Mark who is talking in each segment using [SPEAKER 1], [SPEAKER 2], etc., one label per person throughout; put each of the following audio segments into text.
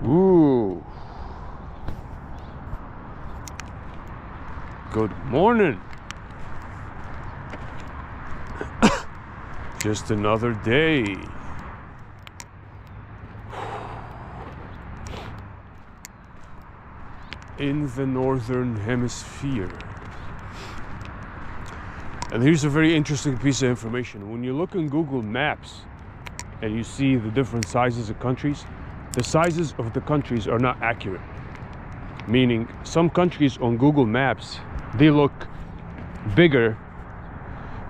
[SPEAKER 1] Ooh. Good morning. Just another day. In the northern hemisphere. And here's a very interesting piece of information. When you look on Google Maps and you see the different sizes of countries, the sizes of the countries are not accurate. Meaning some countries on Google Maps, they look bigger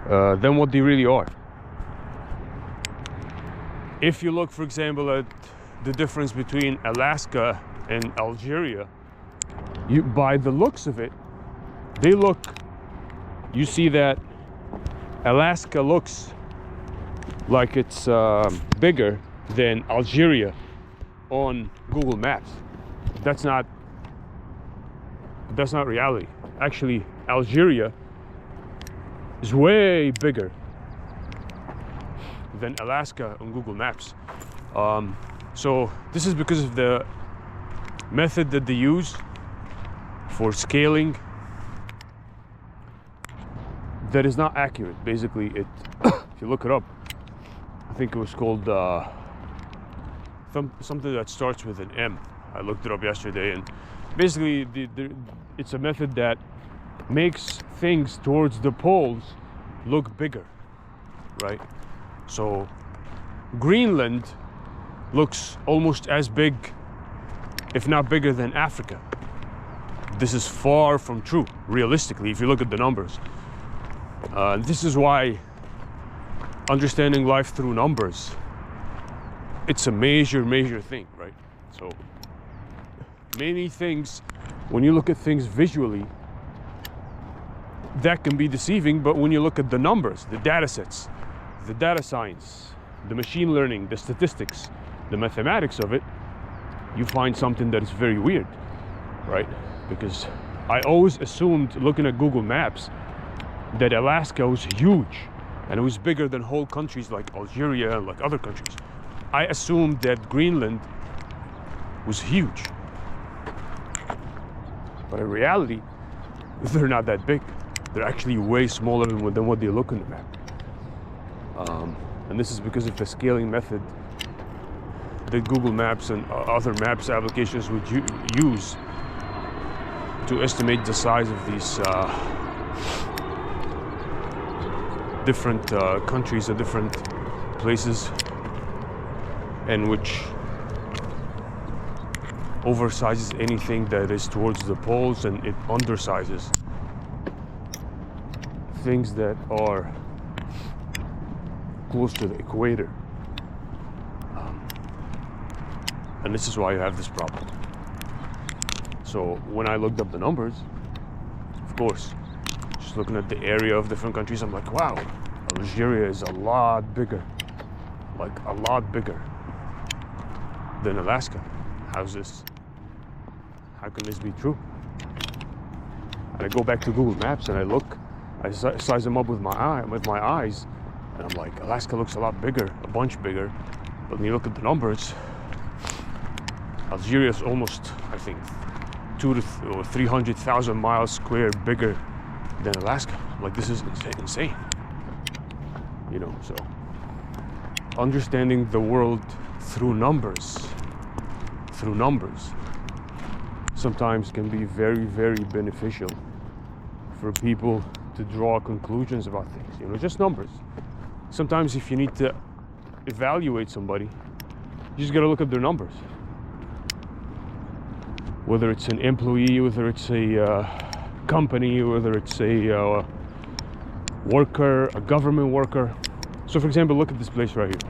[SPEAKER 1] than what they really are. If you look, for example, at the difference between Alaska and Algeria, by the looks of it, you see that Alaska looks like it's bigger than Algeria on Google Maps. That's not reality. Actually, Algeria is way bigger than Alaska on Google Maps. So this is because of the method that they use for scaling that is not accurate. Basically, if you look it up, I think it was called something that starts with an M. I looked it up yesterday, and basically it's a method that makes things towards the poles look bigger, right? So Greenland looks almost as big, if not bigger, than Africa. This is far from true, realistically, if you look at the numbers. This is why understanding life through numbers, it's a major thing, right? So many things, when you look at things visually, that can be deceiving, but when you look at the numbers, the data sets, the data science, the machine learning, the statistics, the mathematics of it, you find something that is very weird, right? Because I always assumed, looking at Google Maps, that Alaska was huge and it was bigger than whole countries like Algeria and like other countries. I assumed that Greenland was huge, but in reality, they're not that big. They're actually way smaller than what they look on the map. And this is because of the scaling method that Google Maps and other maps applications would use to estimate the size of these different countries or different places, and which oversizes anything that is towards the poles, and it undersizes things that are close to the equator. And this is why you have this problem. So when I looked up the numbers, of course, just looking at the area of different countries, I'm like, wow, Algeria is a lot bigger, like a lot bigger than Alaska. How's this? How can this be true? And I go back to Google Maps and I look, I size them up with my eyes, and I'm like, Alaska looks a lot bigger, a bunch bigger. But when you look at the numbers, Algeria is almost, I think, 200,000 or 300,000 miles square bigger than Alaska. Like, this is insane. You know, so understanding the world through numbers sometimes can be very beneficial for people to draw conclusions about things. You know, just numbers. Sometimes if you need to evaluate somebody, you just gotta look at their numbers. Whether it's an employee, whether it's a company, whether it's a worker, a government worker. So for example, look at this place right here.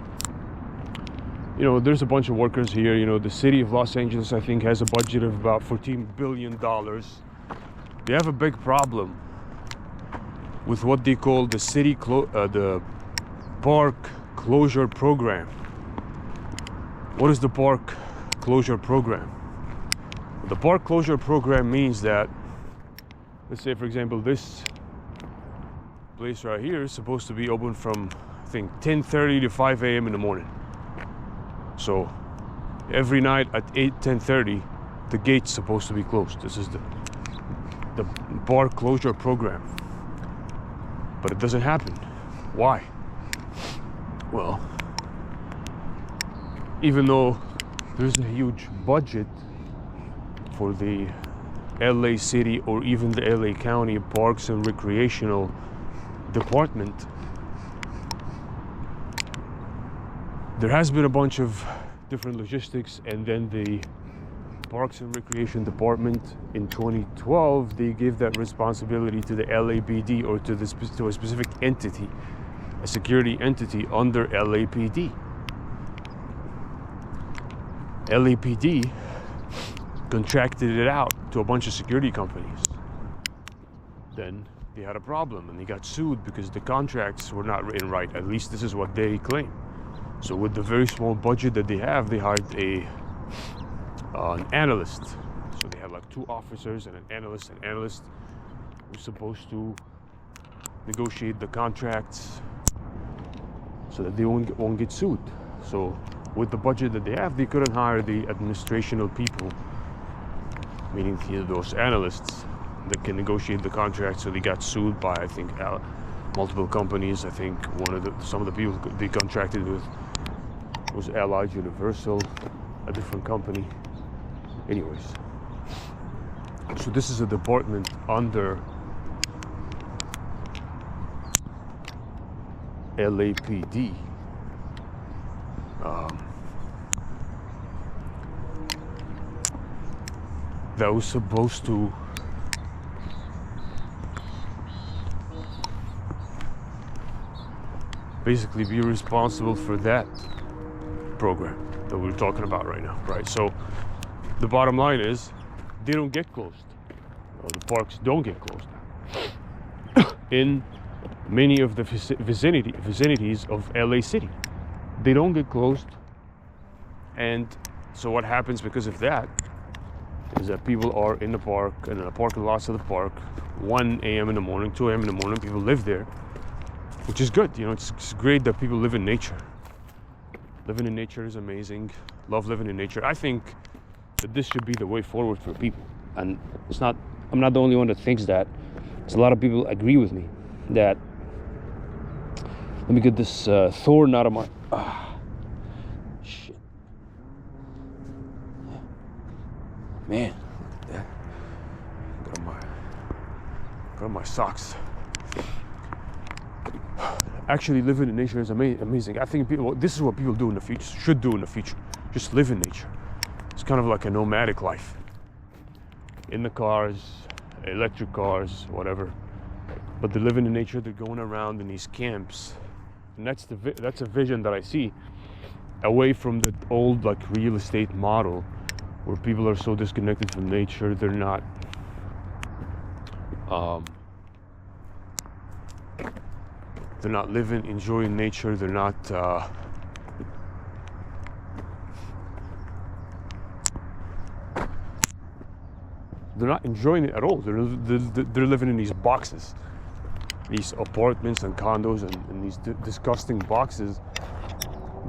[SPEAKER 1] You know, there's a bunch of workers here. You know, the city of Los Angeles, I think, has a budget of about $14 billion. They have a big problem with what they call the park closure program. What is the park closure program? The park closure program means that, let's say, for example, this place right here is supposed to be open from, I think, 10:30 to 5 a.m. in the morning. So every night at 10:30, the gate's supposed to be closed. This is the bar closure program. But it doesn't happen. Why? Well, even though there's a huge budget for the LA City or even the LA County Parks and Recreational Department, there has been a bunch of different logistics, and then the Parks and Recreation Department in 2012, they gave that responsibility to the LAPD or to a specific entity, a security entity under LAPD. LAPD contracted it out to a bunch of security companies. Then they had a problem and they got sued because the contracts were not written right. At least this is what they claim. So with the very small budget that they have, they hired an analyst. So they have like 2 officers and an analyst. An analyst was supposed to negotiate the contracts so that they won't get sued. So with the budget that they have, they couldn't hire the administrational people, meaning those analysts that can negotiate the contract. So they got sued by, I think, multiple companies. I think some of the people they contracted with was Allied Universal, a different company. Anyways, so this is a department under LAPD. That was supposed to basically be responsible for that program that we're talking about right now, right? So the bottom line is they don't get closed. The parks don't get closed in many of the vicinities of LA City. They don't get closed. And so what happens because of that is that people are in the park and in the parking lots of the park 1 a.m. in the morning, 2 a.m. in the morning. People live there, which is good. You know, it's great that people live in nature. Living in nature is amazing. Love living in nature. I think that this should be the way forward for people. And I'm not the only one that thinks that. There's a lot of people agree with me that, let me get this thorn out of my, shit. Man, look at that. Got my socks. Actually, living in nature is amazing. I think this is what people do in the future, should do in the future. Just live in nature. It's kind of like a nomadic life. In the cars, electric cars, whatever. But they're living in nature. They're going around in these camps, and that's a vision that I see, away from the old like real estate model, where people are so disconnected from nature. They're not. They're not living, enjoying nature. They're not. They're not enjoying it at all. They're living in these boxes, these apartments and condos, and these disgusting boxes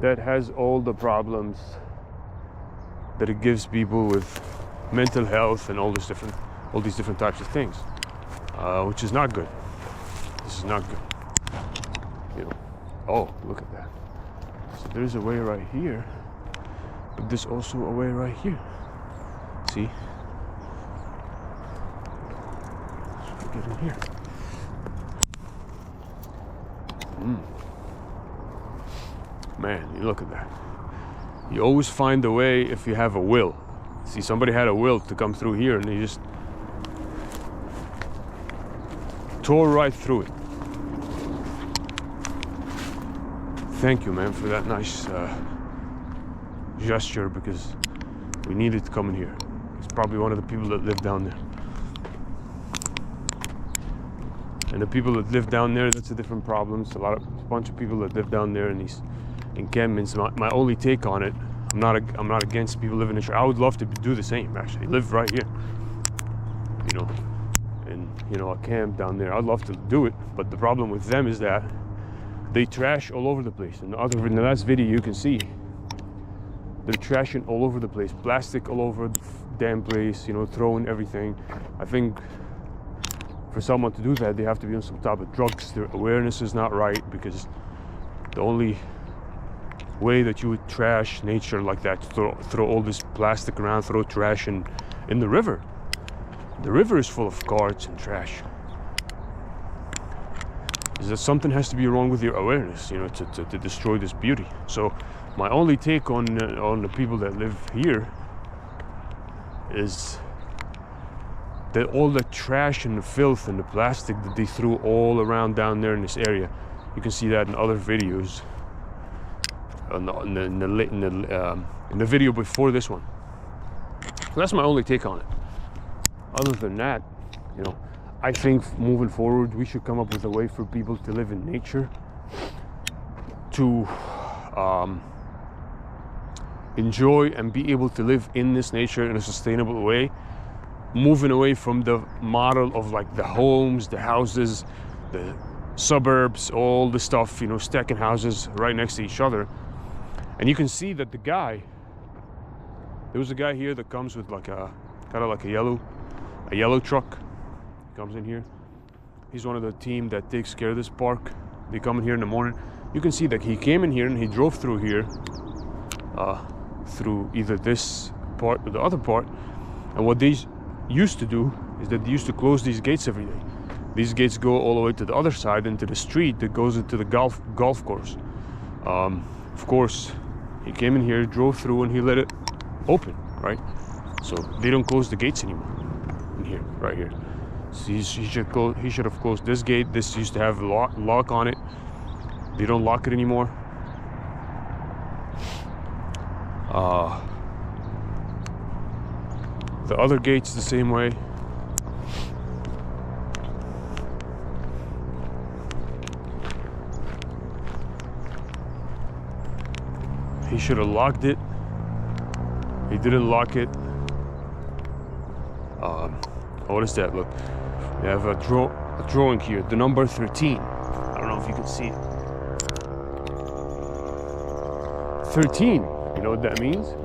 [SPEAKER 1] that has all the problems that it gives people with mental health and all these different types of things, which is not good. This is not good. You know. Oh, look at that. So there's a way right here, but there's also a way right here. See? Get in here. Man, you look at that. You always find a way if you have a will. See, somebody had a will to come through here and they just tore right through it. Thank you, man, for that nice gesture, because we needed to come in here. It's probably one of the people that live down there. And the people that live down there, that's a different problem. It's a bunch of people that live down there in these encampments. My only take on it, I'm not against people living in nature. I would love to do the same, actually. Live right here, you know, and a camp down there. I'd love to do it, but the problem with them is that they trash all over the place. And in the last video, you can see They're trashing all over the place, plastic all over the damn place, you know, throwing everything. I think for someone to do that, they have to be on some type of drugs. Their awareness is not right, because the only way that you would trash nature like that, throw all this plastic around, throw trash in the river. The river is full of garbage and trash. Is that something has to be wrong with your awareness, you know, to destroy this beauty. So my only take on the people that live here is that all the trash and the filth and the plastic that they threw all around down there in this area. You can see that in other videos. In the video before this one. So that's my only take on it. Other than that, you know, I think moving forward, we should come up with a way for people to live in nature, to enjoy and be able to live in this nature in a sustainable way, moving away from the model of like the homes, the houses, the suburbs, all the stuff, you know, stacking houses right next to each other. And you can see that there was a guy here that comes with like a kind of like a yellow truck. He comes in here. He's one of the team that takes care of this park. They come in here in the morning. You can see that he came in here and he drove through here, through either this part or the other part. And what they used to do is that they used to close these gates every day. These gates go all the way to the other side, into the street that goes into the golf course. Of course, he came in here, drove through, and he let it open, right? So they don't close the gates anymore in here, right here. So he should have closed this gate. This used to have a lock on it. They don't lock it anymore. The other gate's the same way. He should have locked it. He didn't lock it. What is that? Look, we have a drawing here, the number 13. I don't know if you can see it. 13, you know what that means?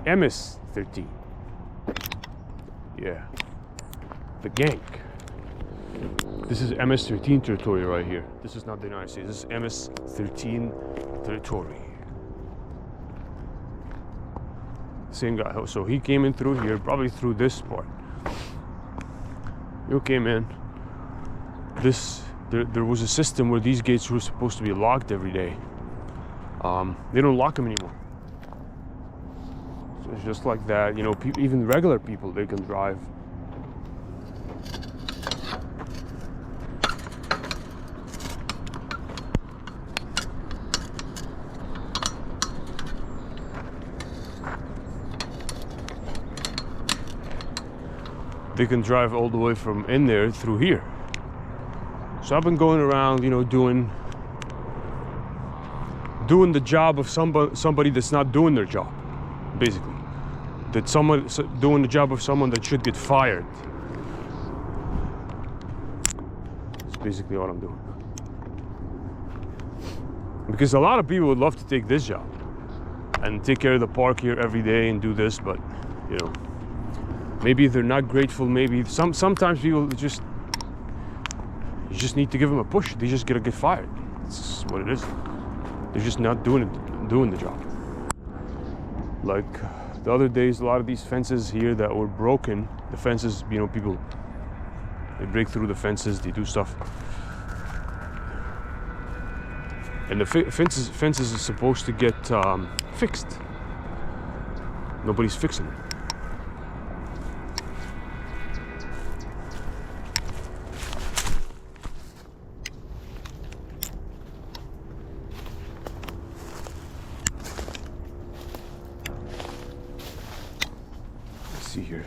[SPEAKER 1] MS-13. Yeah, the gang. This is MS-13 territory right here. This is not the United States. This is MS-13 territory. Same guy. So he came in through here, probably through this part. You came in. There was a system where these gates were supposed to be locked every day. They don't lock them anymore. So it's just like that. You know, even regular people, they can drive. They can drive all the way from in there through here. So I've been going around, you know, doing the job of somebody that's not doing their job, basically. Doing the job of someone that should get fired. That's basically what I'm doing. Because a lot of people would love to take this job and take care of the park here every day and do this, but you know, maybe they're not grateful. Maybe sometimes people you just need to give them a push. They just gotta get fired. That's what it is. They're just not doing the job. Like the other days, a lot of these fences here that were broken, the fences, you know, people, they break through the fences, they do stuff. And the fences is supposed to get fixed. Nobody's fixing it. See here.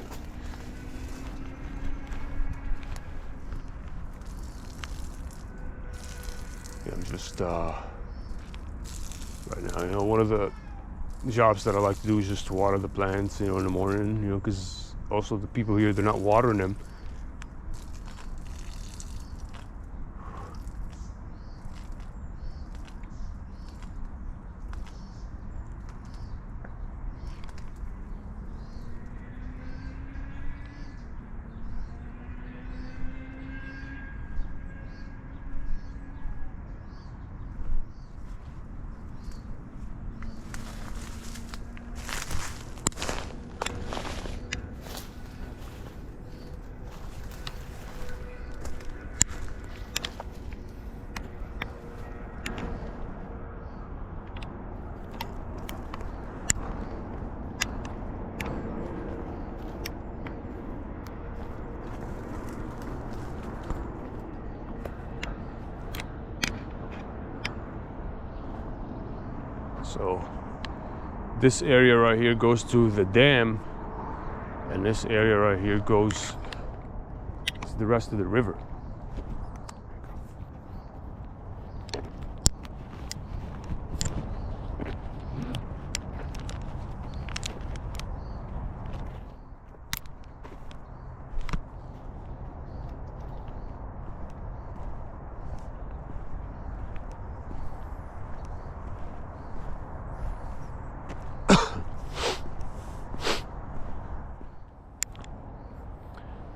[SPEAKER 1] Yeah, I'm just right now, you know, one of the jobs that I like to do is just to water the plants, you know, in the morning, you know, because also the people here, they're not watering them. So this area right here goes to the dam, and this area right here goes to the rest of the river.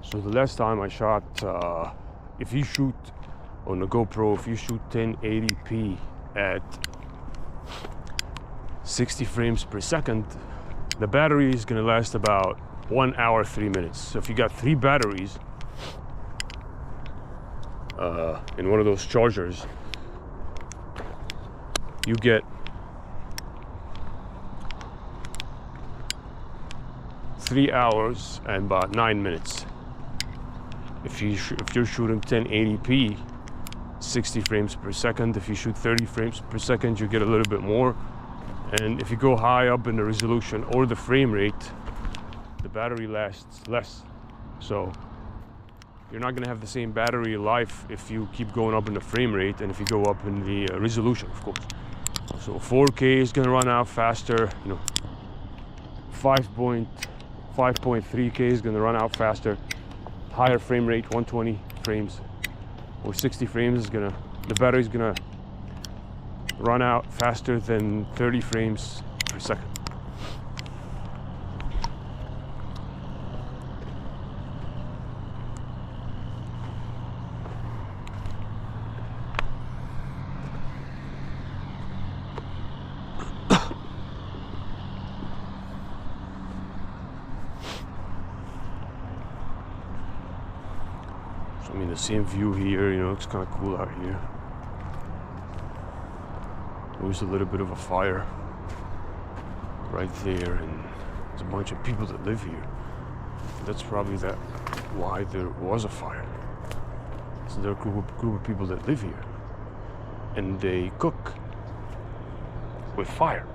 [SPEAKER 1] So the last time I shot, if you shoot on the GoPro, if you shoot 1080p at 60 frames per second, the battery is gonna last about 1 hour, 3 minutes. So if you got 3 batteries in one of those chargers, you get 3 hours and about 9 minutes. If you're shooting 1080p, 60 frames per second, if you shoot 30 frames per second, you get a little bit more. And if you go high up in the resolution or the frame rate, the battery lasts less. So you're not gonna have the same battery life if you keep going up in the frame rate and if you go up in the resolution, of course. So 4K is gonna run out faster, 5.3K is gonna run out faster. Higher frame rate, 120 frames or 60 frames, the battery is gonna run out faster than 30 frames per second. I mean, the same view here, it's kind of cool out here. There's a little bit of a fire right there, and there's a bunch of people that live here. That's probably why there was a fire. So there are a group of people that live here, and they cook with fire.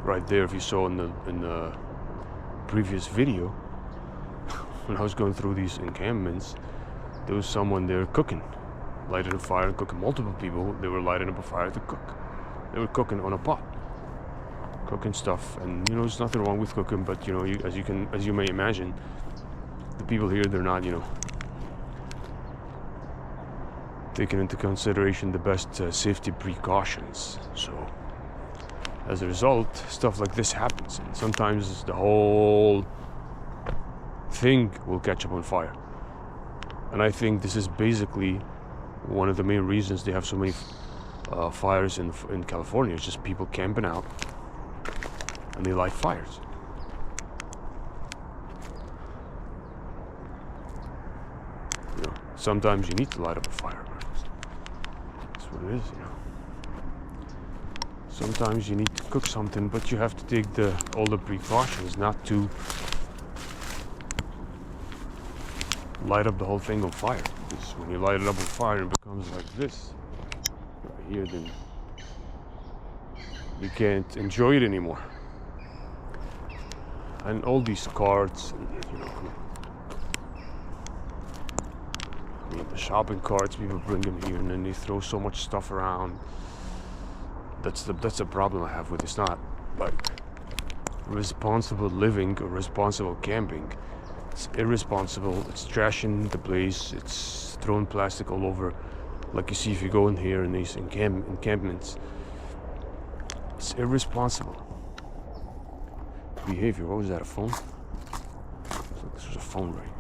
[SPEAKER 1] Right there, if you saw in the previous video, when I was going through these encampments, there was someone there cooking, lighting a fire and cooking. Multiple people, they were lighting up a fire to cook. They were cooking on a pot, cooking stuff. And there's nothing wrong with cooking, but as you may imagine, the people here, they're not taking into consideration the best safety precautions. So as a result, stuff like this happens, and sometimes the whole thing will catch up on fire. And I think this is basically one of the main reasons they have so many fires in California. It's just people camping out and they light fires. Sometimes you need to light up a fire. That's what it is, Sometimes you need to cook something, but you have to take all the precautions not to light up the whole thing on fire. Because when you light it up on fire, it becomes like this right here, then you can't enjoy it anymore. And all these carts, the shopping carts, people bring them here and then they throw so much stuff around. That's the problem I have with it. It's not like responsible living or responsible camping. It's irresponsible. It's trashing the place. It's throwing plastic all over, like you see if you go in here in these encampments. It's irresponsible behavior. What was that, a phone? Looks like this was a phone, right?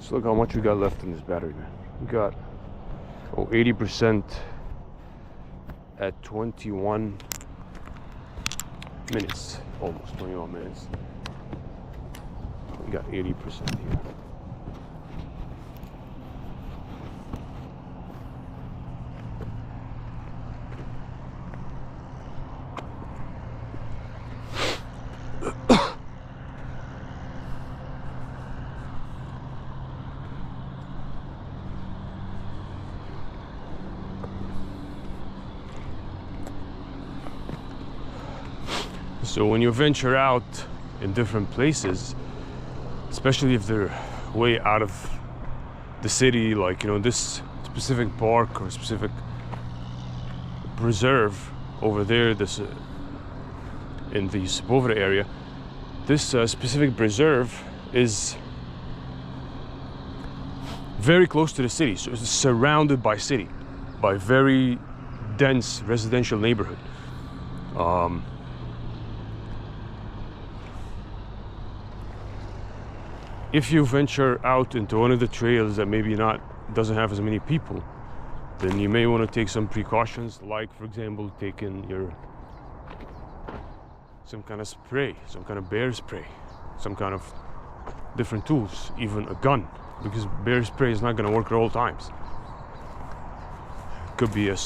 [SPEAKER 1] So look how much we got left in this battery, man. We got 80% at 21 minutes, almost 21 minutes. We got 80% here. So when you venture out in different places, especially if they're way out of the city, like, you know, this specific park or specific preserve over there, this in the Sepulveda area, this specific preserve is very close to the city, so it's surrounded by city, by very dense residential neighborhood. If you venture out into one of the trails that maybe doesn't have as many people, then you may want to take some precautions, like, for example, taking some kind of spray, some kind of bear spray, some kind of different tools, even a gun, because bear spray is not going to work at all times. Could be a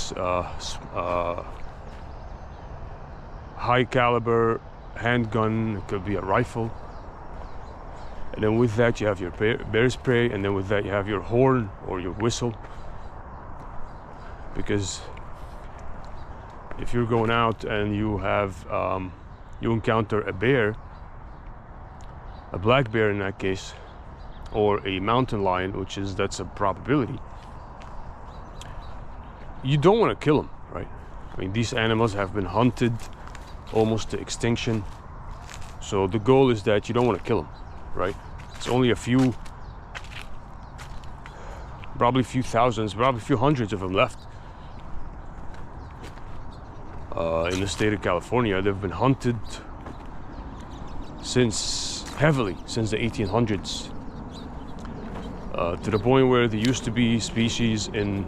[SPEAKER 1] high caliber handgun, it could be a rifle. And then with that you have your bear spray, and then with that you have your horn or your whistle. Because if you're going out and you have you encounter a bear, a black bear in that case, or a mountain lion, that's a probability, you don't want to kill them, right? I mean, these animals have been hunted almost to extinction, so the goal is that you don't want to kill them, right? It's only probably a few thousands, probably a few hundreds of them left. In the state of California, they've been hunted heavily since the 1800s, to the point where there used to be species in,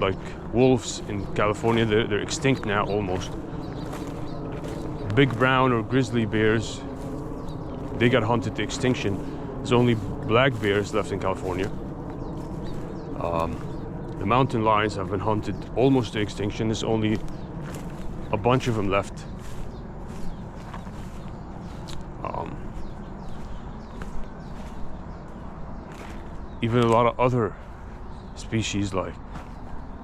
[SPEAKER 1] like wolves in California, they're extinct now almost. Big brown or grizzly bears, they got hunted to extinction. There's only black bears left in California. The mountain lions have been hunted almost to extinction. There's only a bunch of them left. Even a lot of other species, like,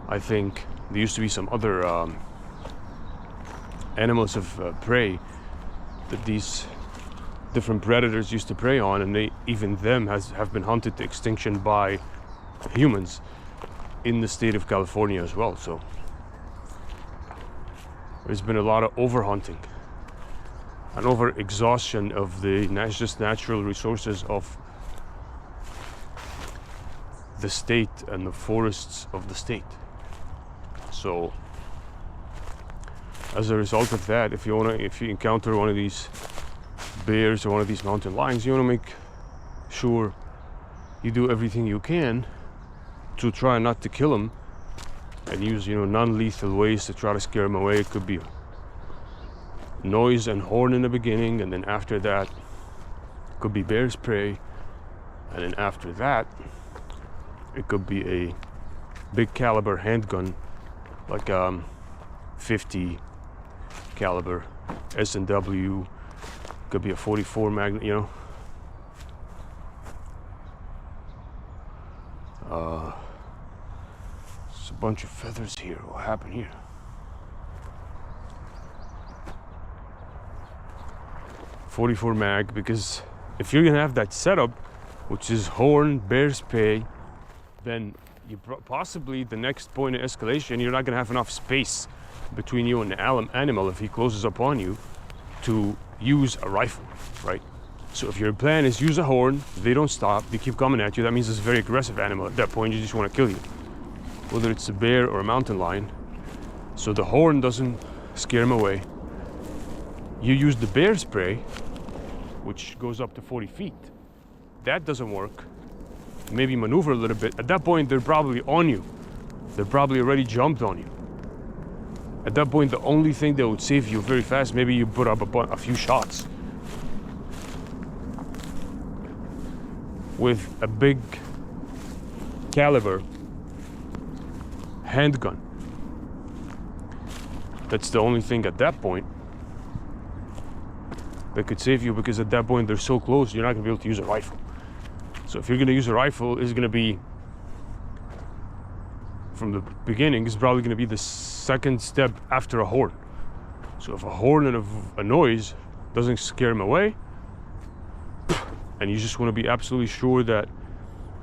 [SPEAKER 1] I think there used to be some other animals of prey that these different predators used to prey on, and even them have been hunted to extinction by humans in the state of California as well. So there's been a lot of overhunting and over-exhaustion of the just natural resources of the state and the forests of the state. So as a result of that, if you encounter one of these bears or one of these mountain lions, you want to make sure you do everything you can to try not to kill them, and use, you know, non-lethal ways to try to scare them away. It could be noise and horn in the beginning, and then after that it could be bear spray, and then after that it could be a big caliber handgun, like 50 caliber S&W. Could be a 44 Magnum, you know. There's a bunch of feathers here. What happened here? .44 mag, because if you're gonna have that setup, which is horn, bear spray, then you possibly the next point of escalation, you're not gonna have enough space between you and the animal if he closes upon you to use a rifle, right? So if your plan is use a horn, they don't stop, they keep coming at you, that means it's a very aggressive animal. At that point, you just want to kill you, whether it's a bear or a mountain lion. So the horn doesn't scare them away. You use the bear spray, which goes up to 40 feet. That doesn't work. maybe maneuver a little bit. At that point, they're probably on you. They're probably already jumped on you. At that point, the only thing that would save you very fast, maybe you put up a few shots with a big caliber handgun. That's the only thing at that point that could save you, because at that point they're so close, you're not gonna be able to use a rifle. So if you're gonna use a rifle, it's gonna be, from the beginning, it's probably gonna be the second step after a horn. So if a horn and a noise doesn't scare them away, and you just wanna be absolutely sure that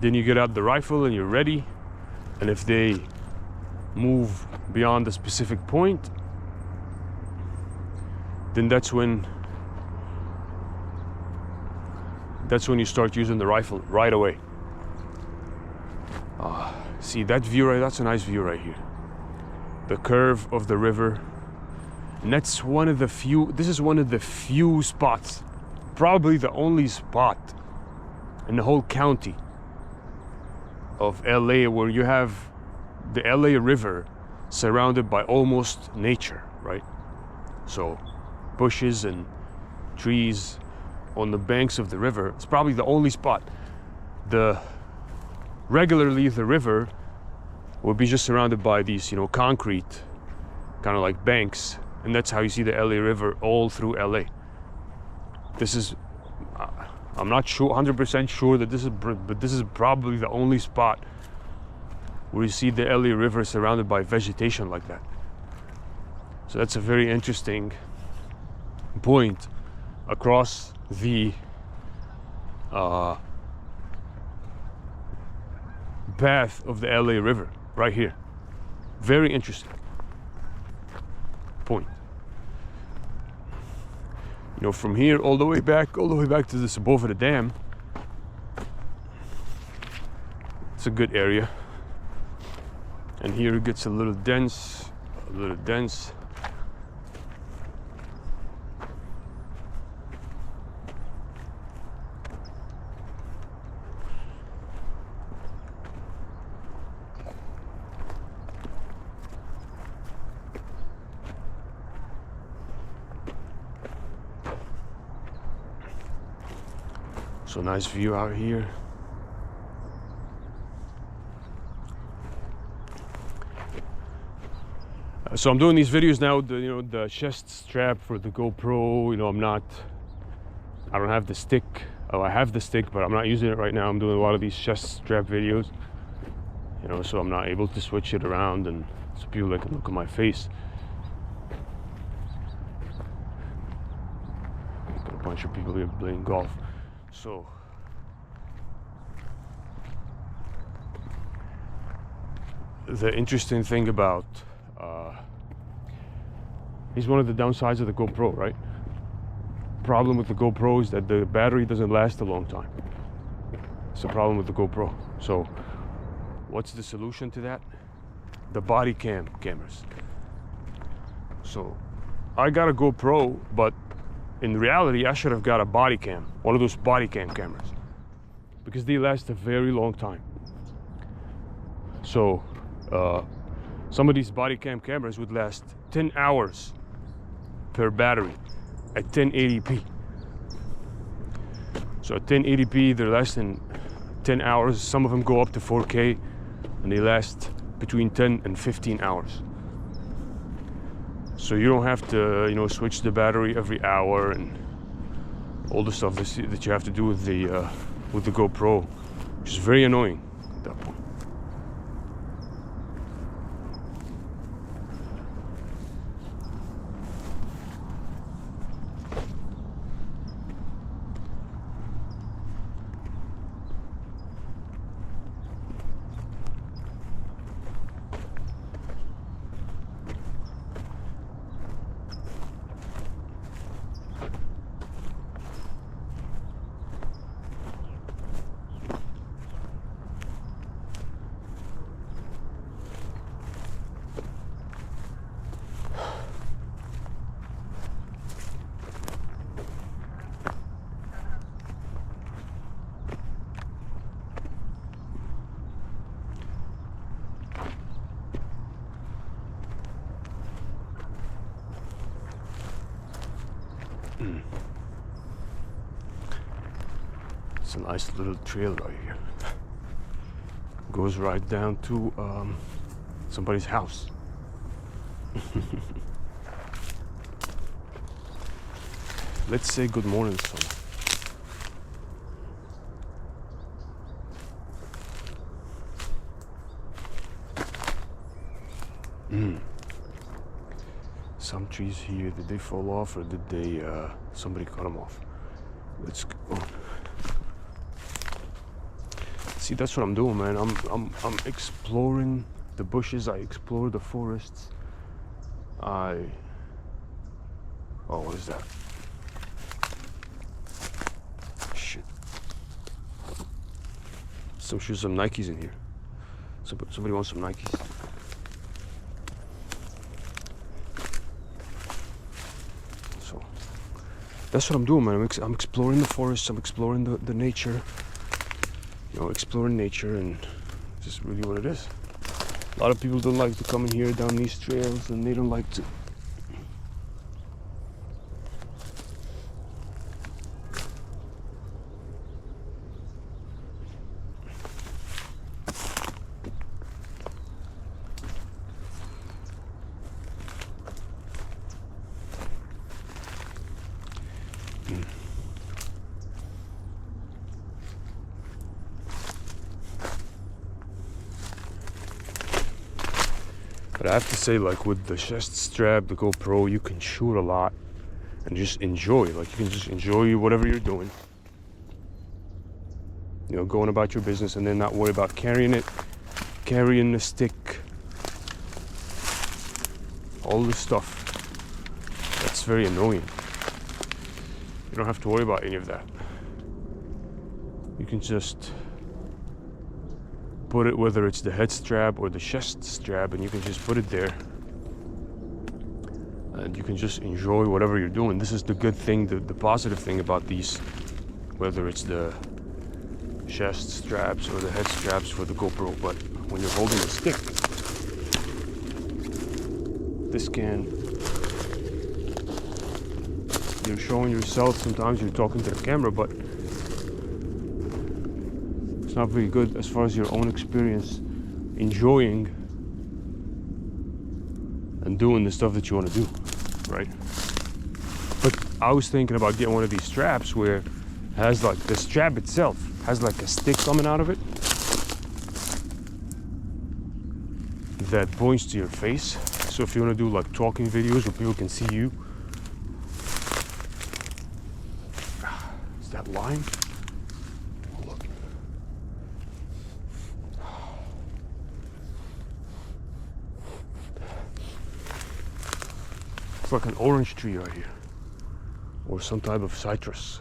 [SPEAKER 1] then you get out the rifle and you're ready, and if they move beyond a specific point, then that's when you start using the rifle right away. See that view right? That's a nice view right here. The curve of the river, and that's one of the few. This is one of the few spots, probably the only spot in the whole county of LA where you have the LA River surrounded by almost nature, right? So bushes and trees on the banks of the river. It's probably the only spot. Regularly the river would be just surrounded by these, concrete kind of like banks, and that's how you see the LA River all through LA. This is I'm not sure 100% sure that this is, but this is probably the only spot where you see the LA River surrounded by vegetation like that. So that's a very interesting point across the path of the LA River right here. Very interesting point. From here all the way back to this above the dam, it's a good area. And here it gets a little dense. So nice view out here. So I'm doing these videos now, the chest strap for the GoPro, I don't have the stick. Oh, I have the stick, but I'm not using it right now. I'm doing a lot of these chest strap videos, so I'm not able to switch it around and so people can look at my face. Got a bunch of people here playing golf. So the interesting thing about here's one of the downsides of the GoPro, right? Problem with the GoPro is that the battery doesn't last a long time. It's a problem with the GoPro. So what's the solution to that? The body cam cameras. So I got a GoPro, but in reality I should have got a body cam, one of those body cam cameras, because they last a very long time. So some of these body cam cameras would last 10 hours per battery at 1080p. So at 1080p they're lasting 10 hours. Some of them go up to 4K and they last between 10 and 15 hours. So you don't have to switch the battery every hour and all the stuff that you have to do with the GoPro, which is very annoying at that point. It's a nice little trail right here. Goes right down to somebody's house. Let's say good morning, son. Some trees here, did they fall off or did they somebody cut them off? Let's go. See, that's what I'm doing, man. I'm exploring the bushes. I explore the forests. Oh, what is that? Shit. Some Nikes in here. Somebody wants some Nikes. So that's what I'm doing, man. I'm exploring the forests. I'm exploring the nature. You know, exploring nature, and just really what it is. A lot of people don't like to come in here down these trails, and they don't like to. But I have to say, like with the chest strap, the GoPro, you can shoot a lot and just enjoy. Like you can just enjoy whatever you're doing. You know, going about your business and then not worry about carrying the stick, all this stuff. That's very annoying. You don't have to worry about any of that. You can just put it, whether it's the head strap or the chest strap, and you can just put it there and you can just enjoy whatever you're doing. This is the good thing, the positive thing about these, whether it's the chest straps or the head straps for the GoPro. But when you're holding a stick, you're showing yourself. Sometimes you're talking to the camera, but it's not very good as far as your own experience enjoying and doing the stuff that you want to do, right? But I was thinking about getting one of these straps where it has like the strap itself has like a stick coming out of it that points to your face. So if you want to do like talking videos where people can see you. Is that lime? It's like an orange tree right here, or some type of citrus.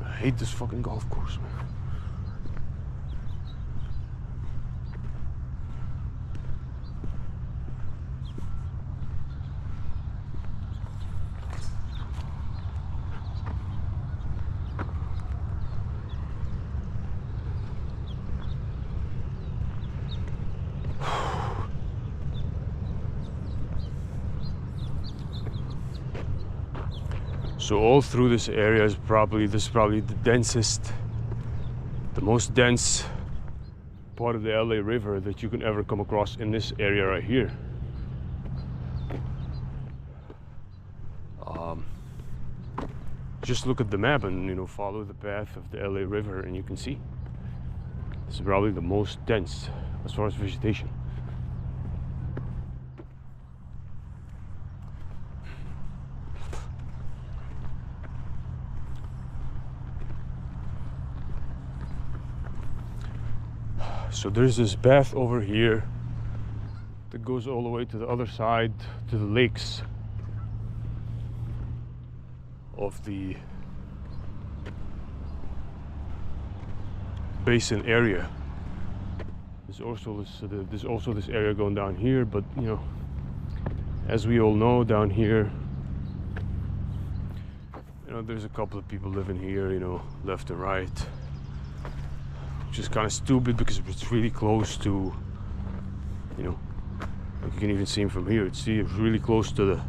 [SPEAKER 1] I hate this fucking golf course, man. So all through this area is probably the densest, the most dense part of the LA River that you can ever come across in this area right here. Just look at the map and, you know, follow the path of the LA River, and you can see it's probably the most dense as far as vegetation. So there's this path over here that goes all the way to the other side, to the lakes of the basin area. There's also this area going down here, but you know, as we all know, down here, you know, there's a couple of people living here, you know, left and right, which is kind of stupid because it's really close to, you know, like you can even see them from here. It's really close to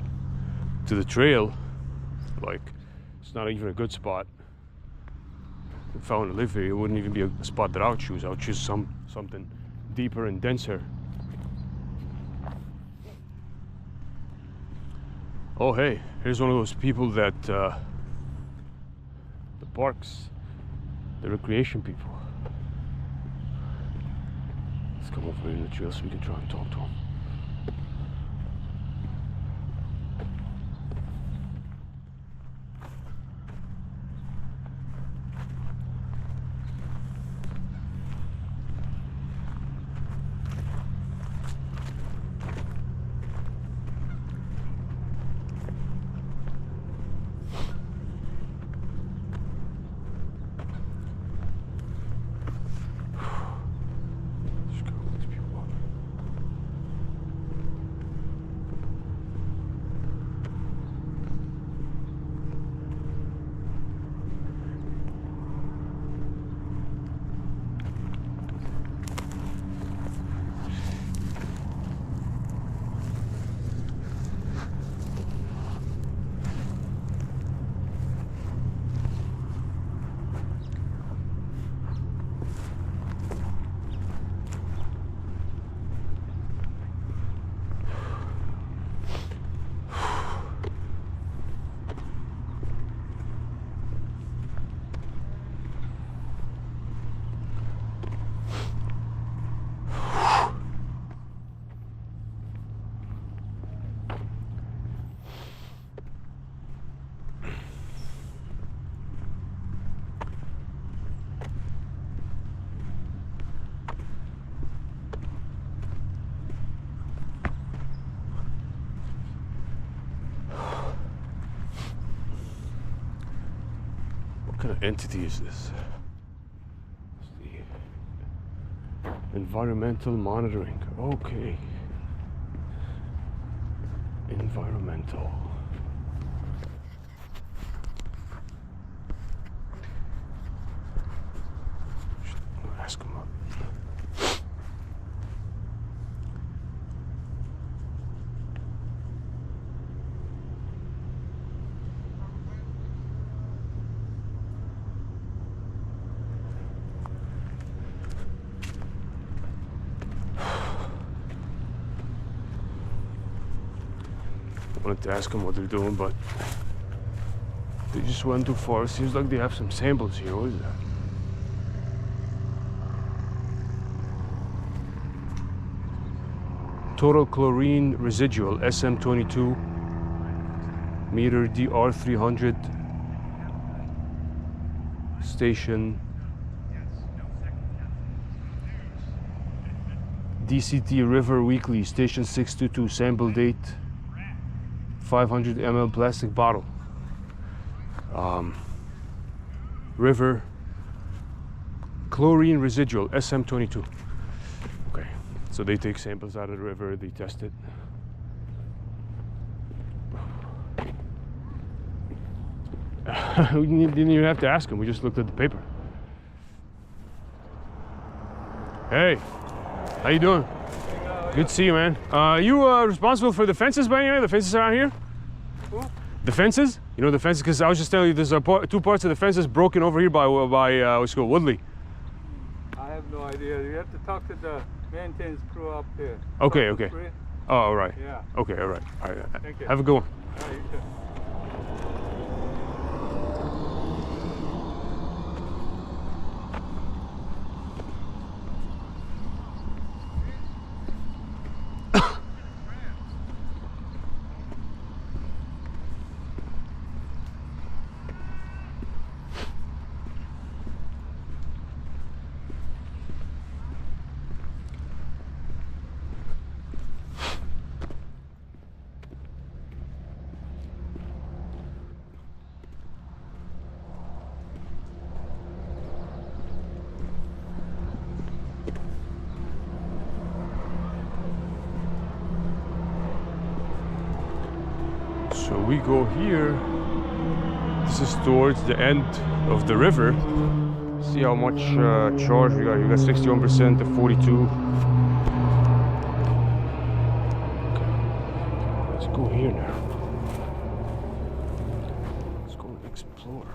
[SPEAKER 1] the trail. Like, it's not even a good spot. If I want to live here, it wouldn't even be a spot that I would choose. I would choose something deeper and denser. Oh hey, here's one of those people that the parks, the recreation people. Let's come over here in the trail so we can try and talk to him. What kind of entity is this? It's the environmental monitoring. Okay. Environmental. Should ask him up. I wanted to ask them what they're doing, but they just went too far. It seems like they have some samples here. What is that? Total chlorine residual, SM22 meter DR300 station DCT River Weekly, station 622, sample date 500 ml plastic bottle. River chlorine residual, SM22. Okay, so they take samples out of the river, they test it. We didn't even have to ask him, we just looked at the paper. Hey, how you doing? Good to see you, man. You responsible for the fences by any way? The fences around here?
[SPEAKER 2] Who?
[SPEAKER 1] The fences? You know the fences? Because I was just telling you, there's two parts of the fences broken over here by what's it called, Woodley.
[SPEAKER 2] I have no idea. You have to talk to the maintenance crew up there.
[SPEAKER 1] Okay,
[SPEAKER 2] Across the
[SPEAKER 1] okay.
[SPEAKER 2] street.
[SPEAKER 1] Oh, all right.
[SPEAKER 2] Yeah.
[SPEAKER 1] Okay, all right. All right.
[SPEAKER 2] Thank you.
[SPEAKER 1] Have a good one.
[SPEAKER 2] All right, you too.
[SPEAKER 1] So we go here. This is towards the end of the river. See how much charge we got. We got 61% to 42. Okay. Let's go here now. Let's go and explore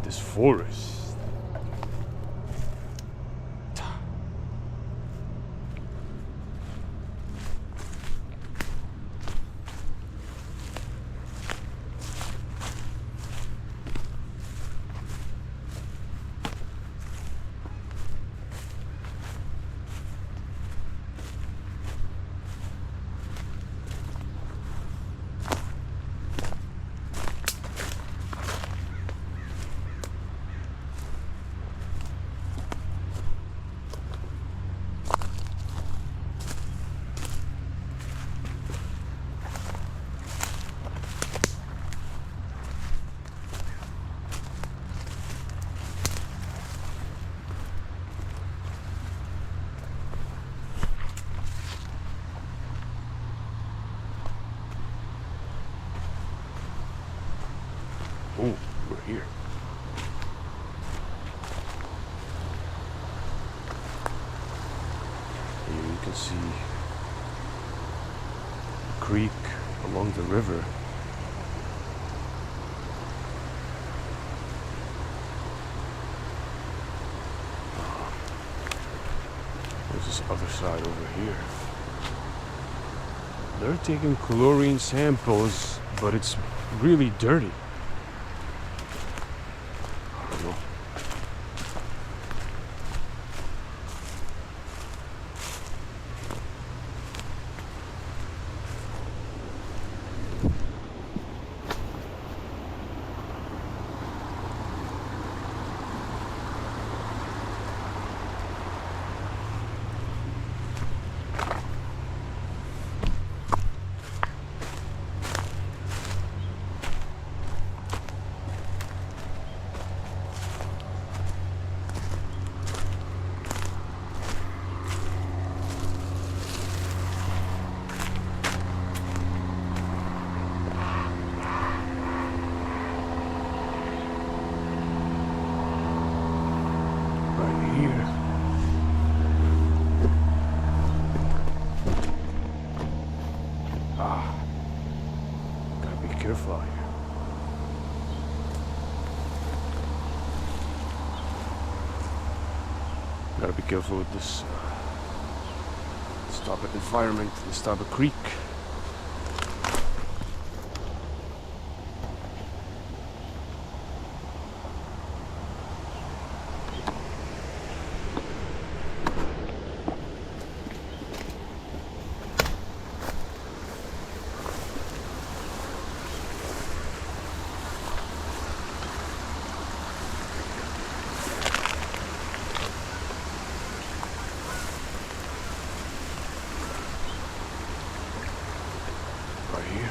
[SPEAKER 1] this forest. Oh, we're here. Here you can see a creek along the river. There's this other side over here. They're taking chlorine samples, but it's really dirty. I don't know. Here. Gotta be careful out here. Gotta be careful with this type of environment, this type of creek. Right here.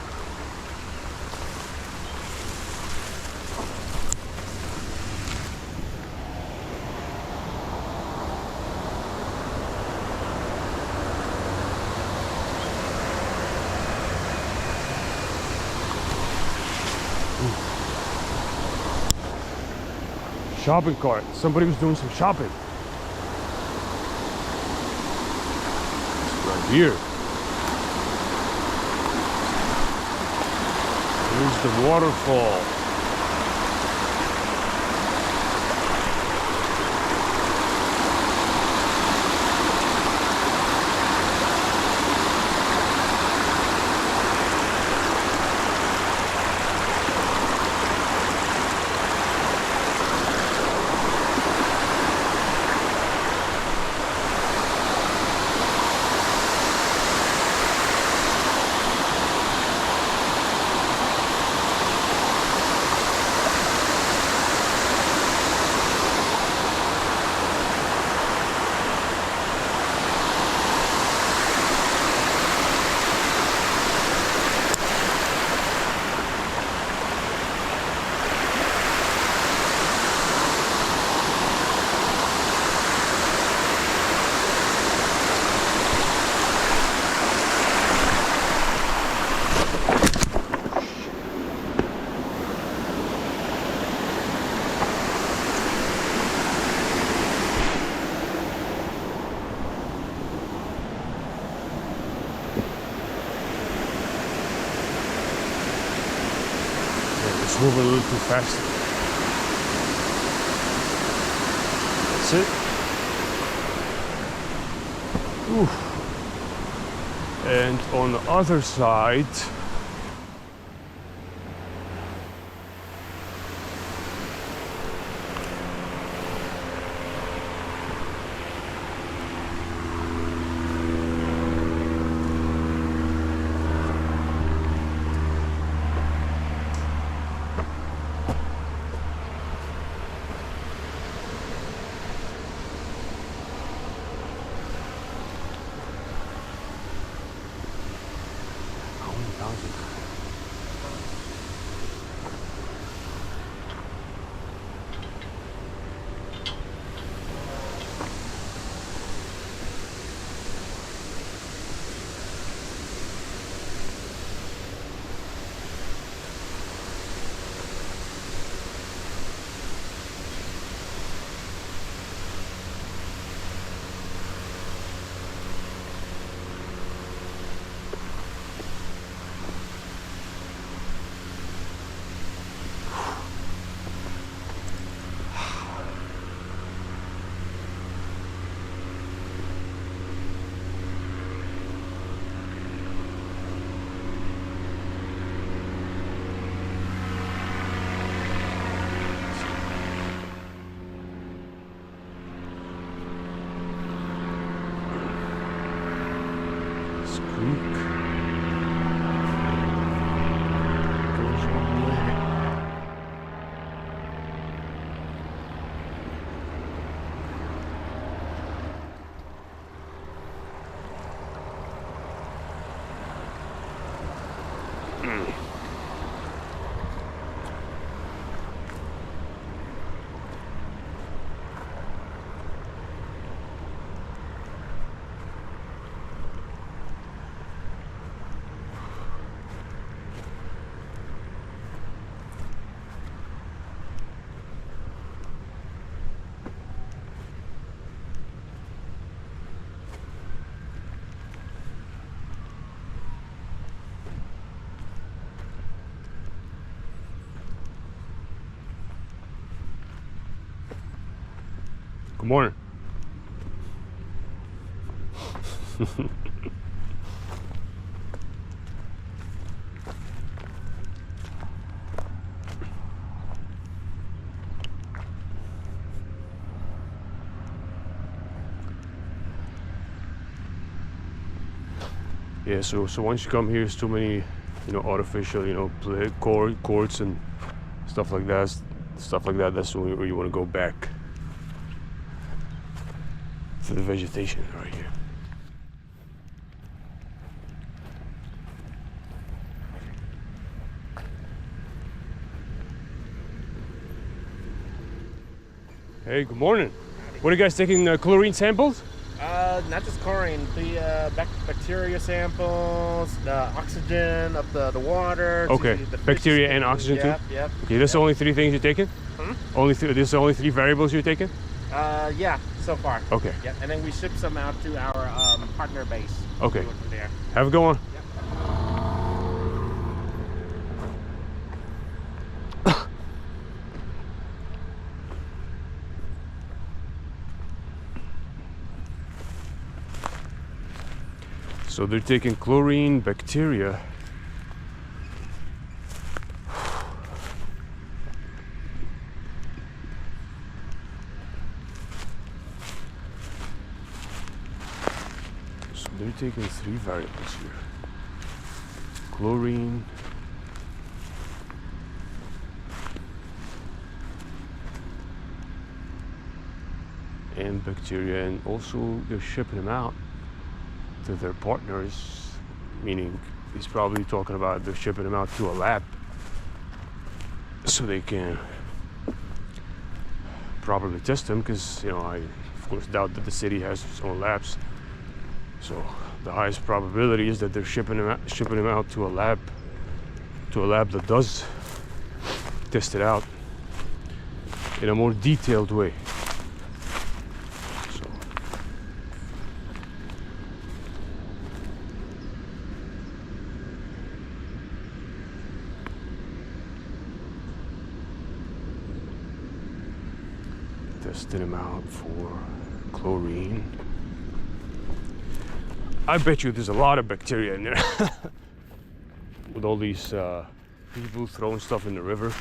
[SPEAKER 1] Shopping cart. Somebody was doing some shopping. It's right here. Here's the waterfall. just moving a little too fast. That's it. Oof. And on the other side, good morning. Yeah, so once you come here, there's too many, artificial, courts and stuff like that. That's where you want to go back to the vegetation right here. Hey, good morning. What are you guys taking chlorine samples?
[SPEAKER 3] Not just chlorine, the bacteria samples, the oxygen of the water.
[SPEAKER 1] Okay,
[SPEAKER 3] the
[SPEAKER 1] bacteria and oxygen too?
[SPEAKER 3] Yep.
[SPEAKER 1] Okay, that's the only three things you're taking? This is the only three variables you're taking?
[SPEAKER 3] Yeah, so far.
[SPEAKER 1] Okay.
[SPEAKER 3] Yeah, and then we ship some out to our partner base.
[SPEAKER 1] Okay.
[SPEAKER 3] From there.
[SPEAKER 1] Have a good one.
[SPEAKER 3] Yep.
[SPEAKER 1] So they're taking chlorine, bacteria. So they're taking three variables here. Chlorine, and bacteria, and also they're shipping them out to their partners, meaning he's probably talking about they're shipping them out to a lab so they can properly test them, because I of course doubt that the city has its own labs. So the highest probability is that they're shipping them out to a lab that does test it out in a more detailed way. Testing them out for chlorine. I bet you there's a lot of bacteria in there. With all these people throwing stuff in the river.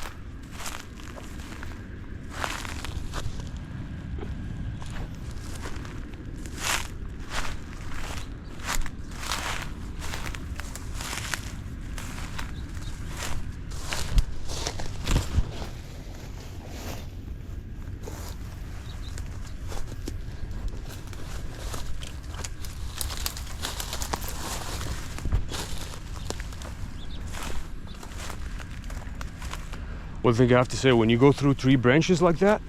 [SPEAKER 1] One thing I have to say, when you go through tree branches like that,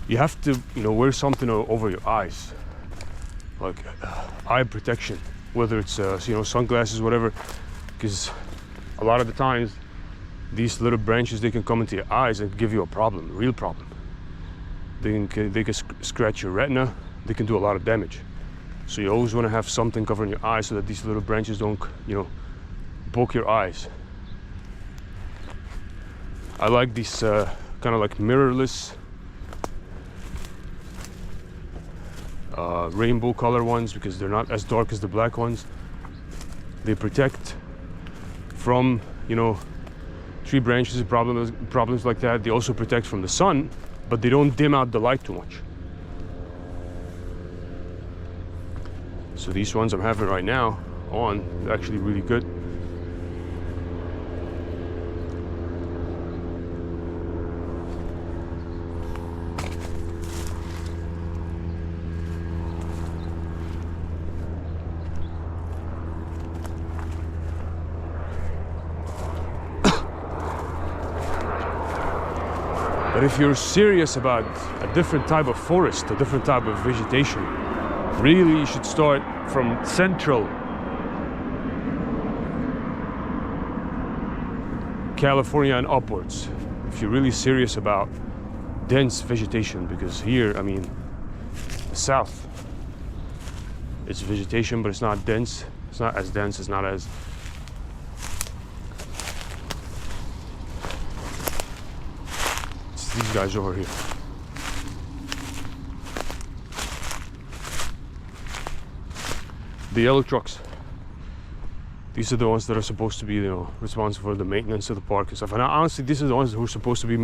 [SPEAKER 1] you have to, wear something over your eyes, like eye protection, whether it's sunglasses, whatever, because a lot of the times these little branches, they can come into your eyes and give you a problem, a real problem. They can scratch your retina. They can do a lot of damage. So you always want to have something covering your eyes so that these little branches don't, poke your eyes. I like these kind of like mirrorless rainbow color ones because they're not as dark as the black ones. They protect from, tree branches, problems like that. They also protect from the sun, but they don't dim out the light too much. So these ones I'm having right now on, they're actually really good. But if you're serious about a different type of forest, a different type of vegetation, really you should start from central California and upwards. If you're really serious about dense vegetation, because here, south, it's vegetation, but it's not dense. It's not as dense, it's not as these guys over here. The yellow trucks. These are the ones that are supposed to be, responsible for the maintenance of the park and stuff. And honestly, these are the ones who are supposed to be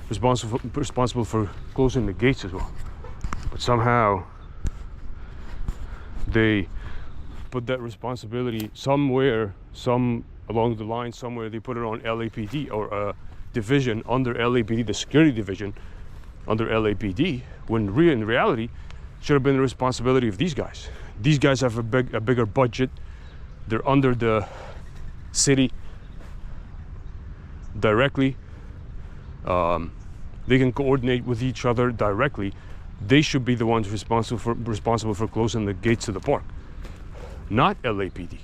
[SPEAKER 1] responsible for closing the gates as well. But somehow they put that responsibility somewhere, along the line somewhere. They put it on LAPD or a division under LAPD, the security division under LAPD, when in reality it should have been the responsibility of these guys. These guys have a bigger budget. They're under the city directly. They can coordinate with each other directly. They should be the ones responsible for closing the gates to the park, not LAPD.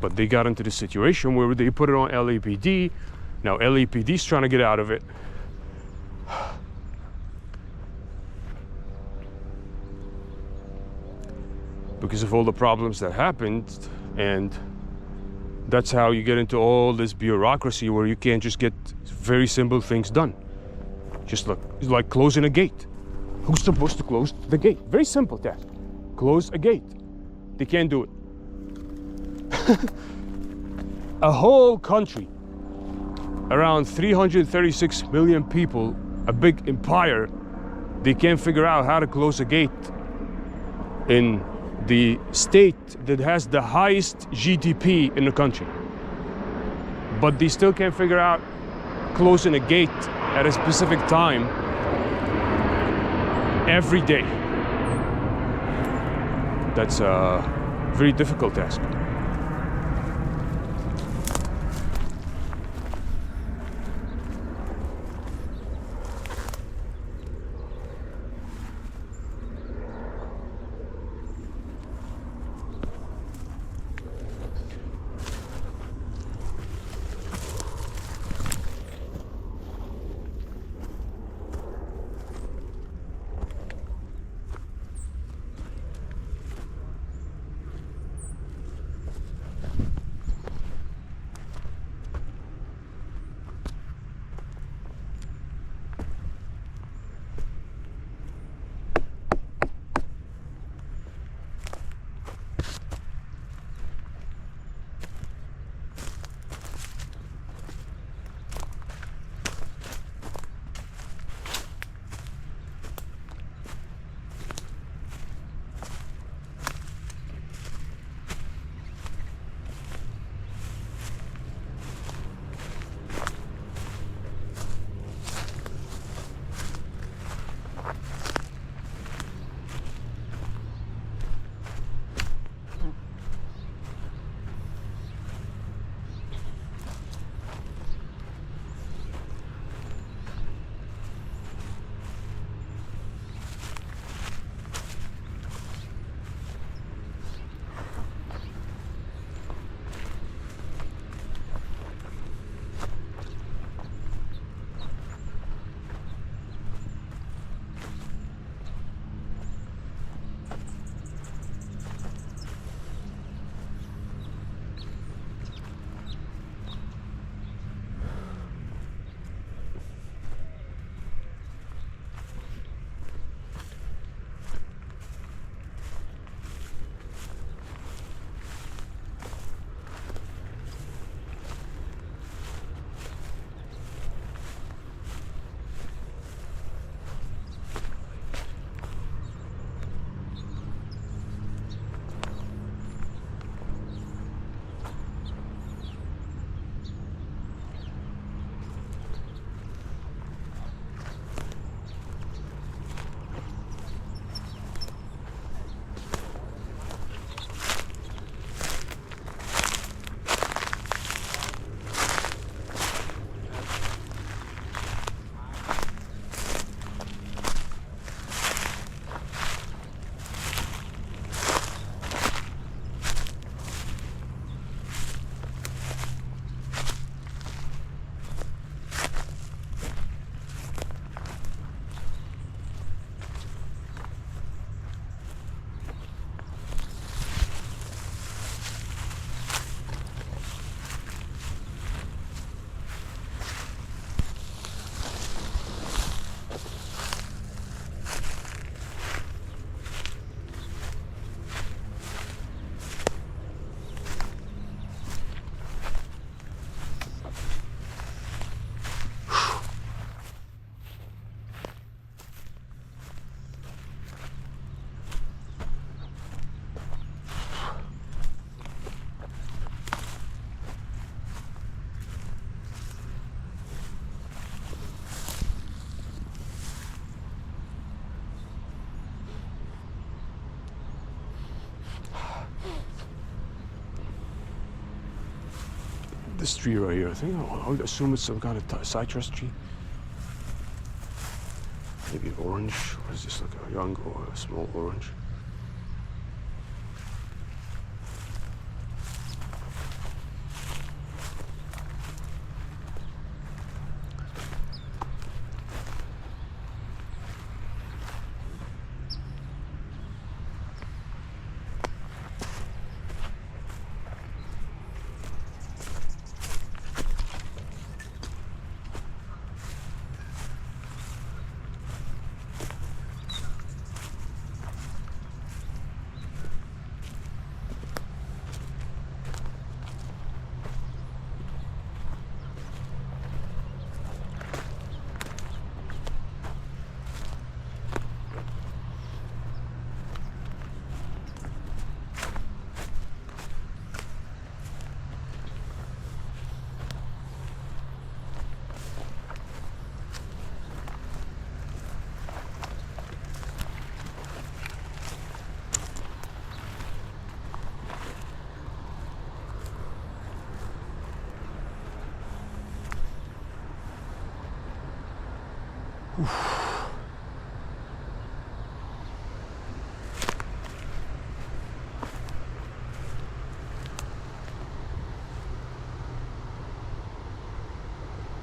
[SPEAKER 1] But they got into the situation where they put it on LAPD. Now LAPD's trying to get out of it. Because of all the problems that happened, and that's how you get into all this bureaucracy where you can't just get very simple things done. Just like closing a gate. Who's supposed to close the gate? Very simple task. Close a gate. They can't do it. A whole country, around 336 million people, a big empire, they can't figure out how to close a gate in the state that has the highest GDP in the country. But they still can't figure out closing a gate at a specific time every day. That's a very difficult task. this tree right here. I think I would assume it's some kind of citrus tree. Maybe orange, or is this like a young or a small orange?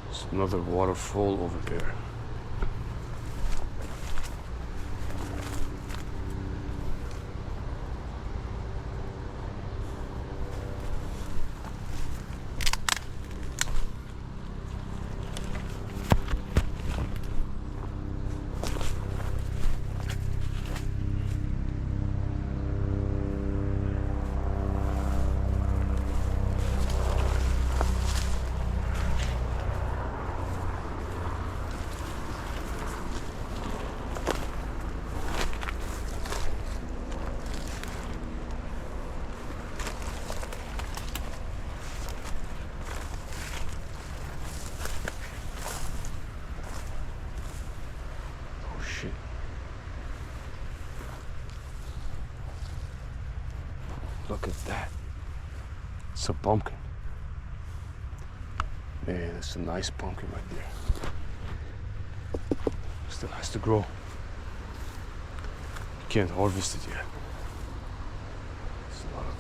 [SPEAKER 1] There's another waterfall over there. Look at that. It's a pumpkin. Man, it's a nice pumpkin right there. Still has to grow. You can't harvest it yet. It's a lot of...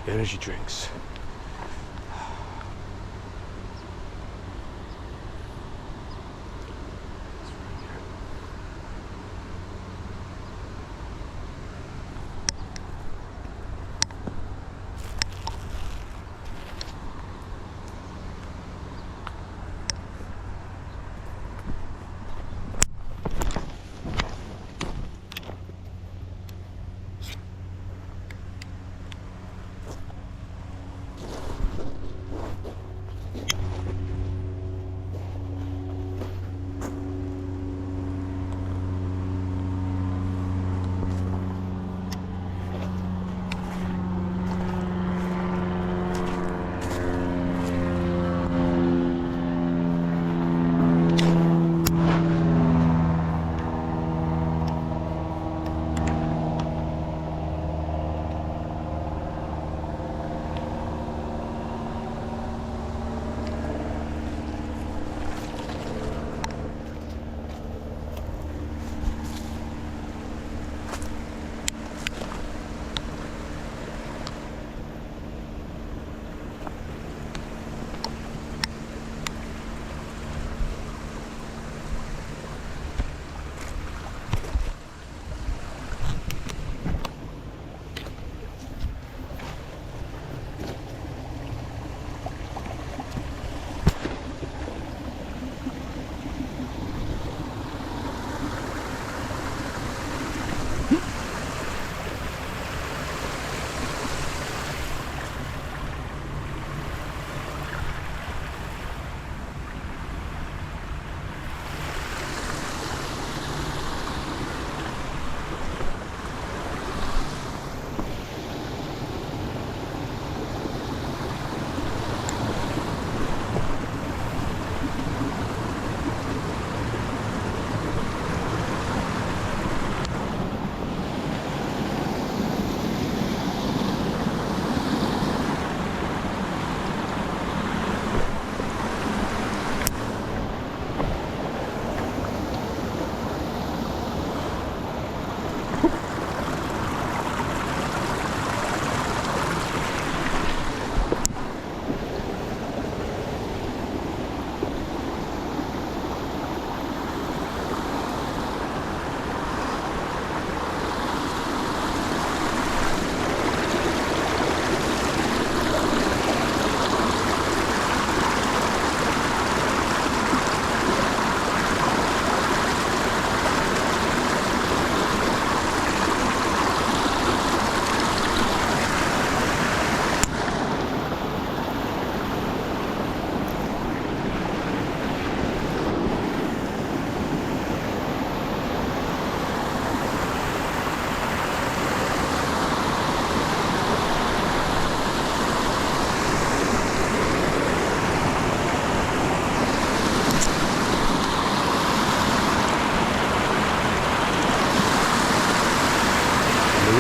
[SPEAKER 1] Energy drinks.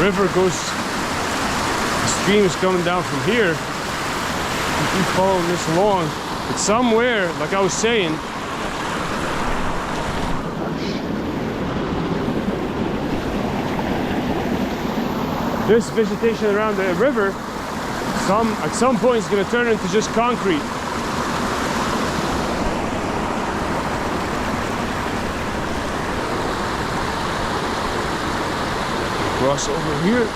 [SPEAKER 1] River goes, the stream is coming down from here. You keep following this along. It's somewhere, like I was saying, this vegetation around the river, at some point it's going to turn into just concrete. Cross over here.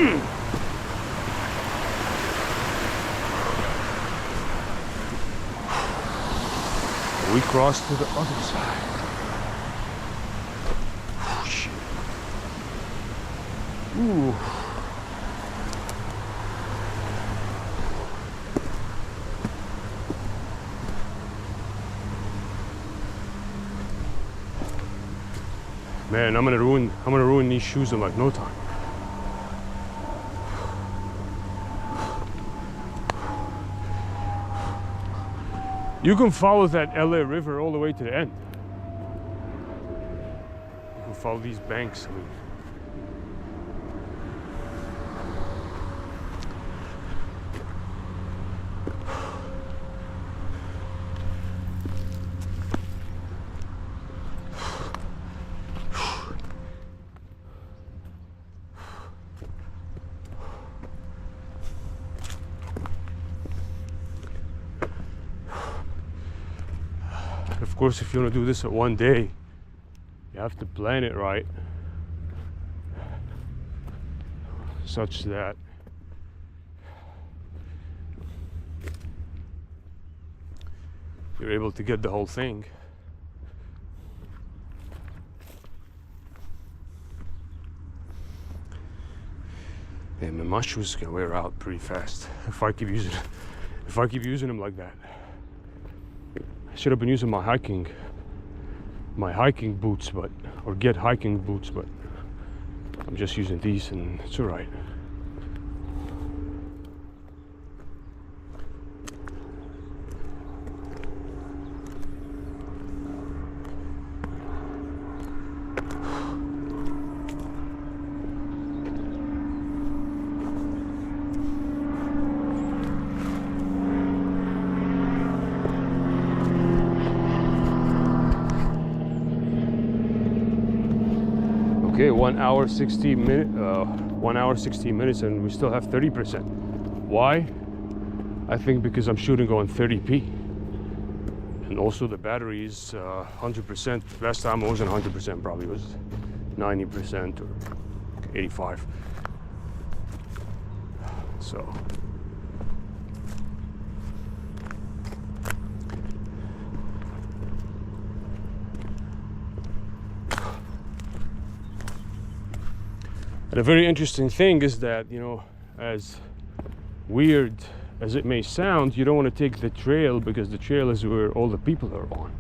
[SPEAKER 1] We crossed to the other side. Oh, shit. Ooh. Man, I'm gonna ruin these shoes in like no time. You can follow that LA River all the way to the end. You can follow these banks. I mean, of course, if you want to do this at one day, you have to plan it right, such that you're able to get the whole thing. Yeah, man, my shoes can wear out pretty fast if I keep using them like that. I should have been using my hiking boots, or get hiking boots, but I'm just using these and it's all right. Okay, 1 hour 16 minutes and we still have 30%. Why? I think because I'm shooting on 30p. And also the battery is 100%. Last time it wasn't 100%, probably was 90% or 85. So and a very interesting thing is that, you know, as weird as it may sound, you don't want to take the trail because the trail is where all the people are on.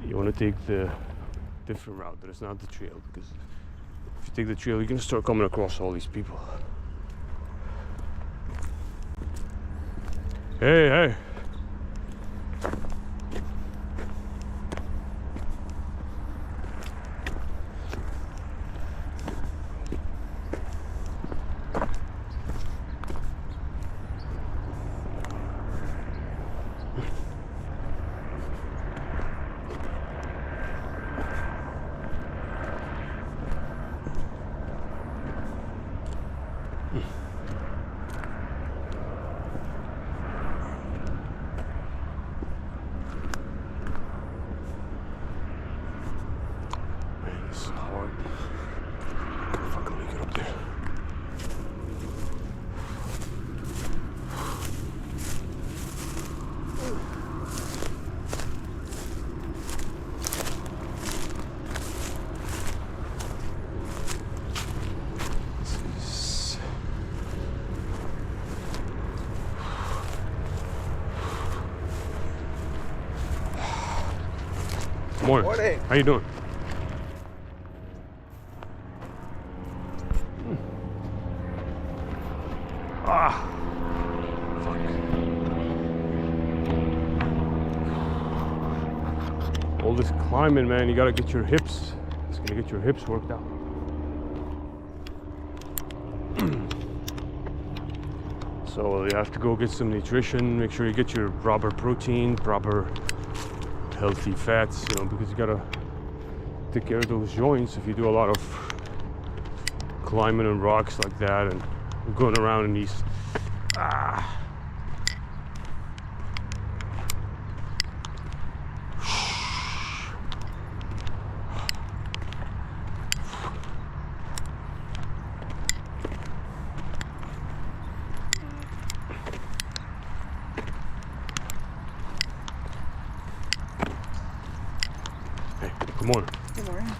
[SPEAKER 1] You want to take the different route that is not the trail, because if you take the trail, you're going to start coming across all these people. Hey, hey. Morning.
[SPEAKER 2] Morning.
[SPEAKER 1] How you doing? Ah. Fuck. All this climbing, man, you gotta get your hips. It's gonna get your hips worked out. So you have to go get some nutrition, make sure you get your proper protein, proper healthy fats, you know, because you gotta take care of those joints if you do a lot of climbing on rocks like that and going around in these Good morning.
[SPEAKER 4] Good morning.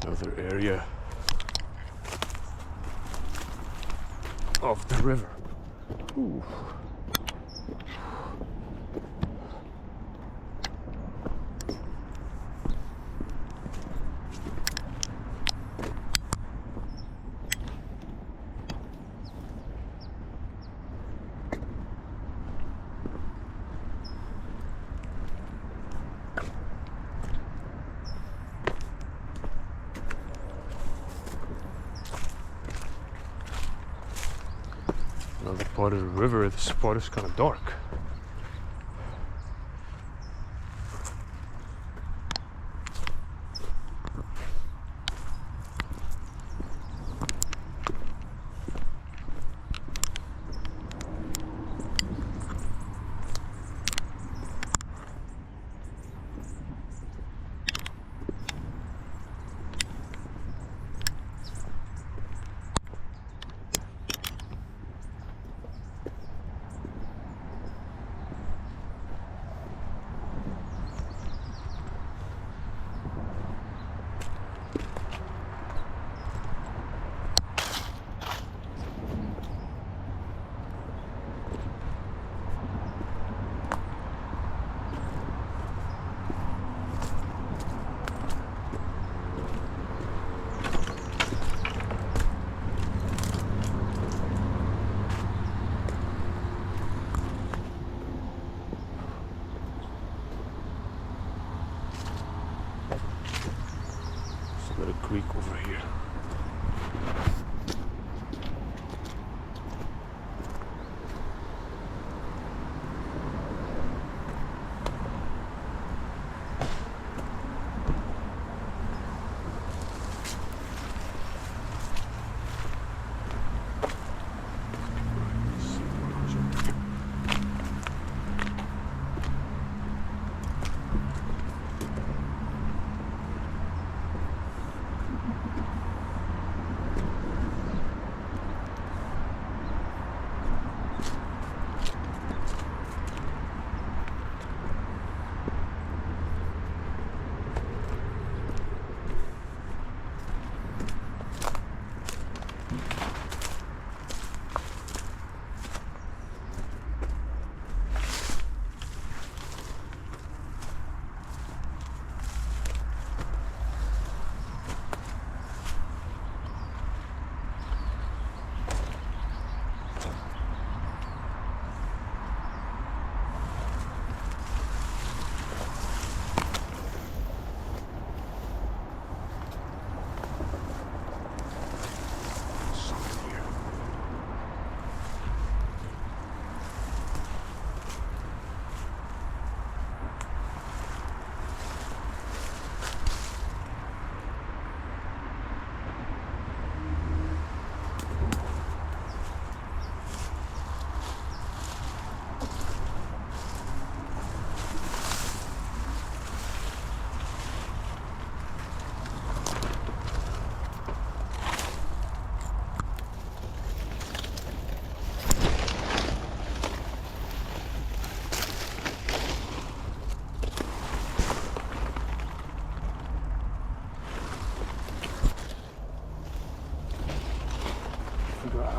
[SPEAKER 1] Another area of the river. Ooh. Another part of the river. This part is kind of dark. There's a creek over here.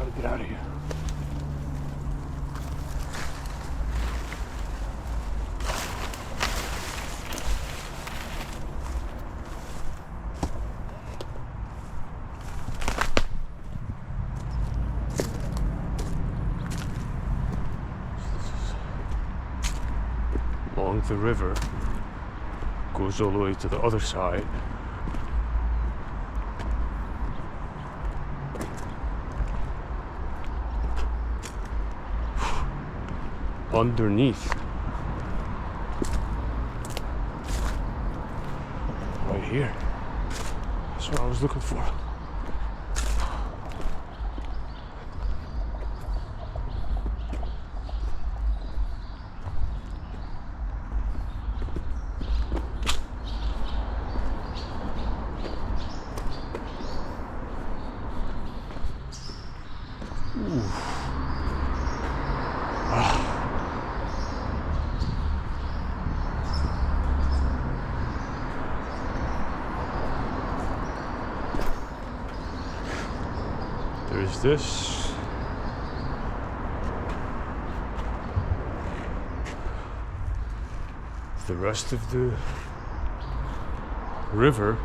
[SPEAKER 1] gotta get out of here. Along the river, goes all the way to the other side. Underneath, right here. That's what I was looking for. There's this. The rest of the river.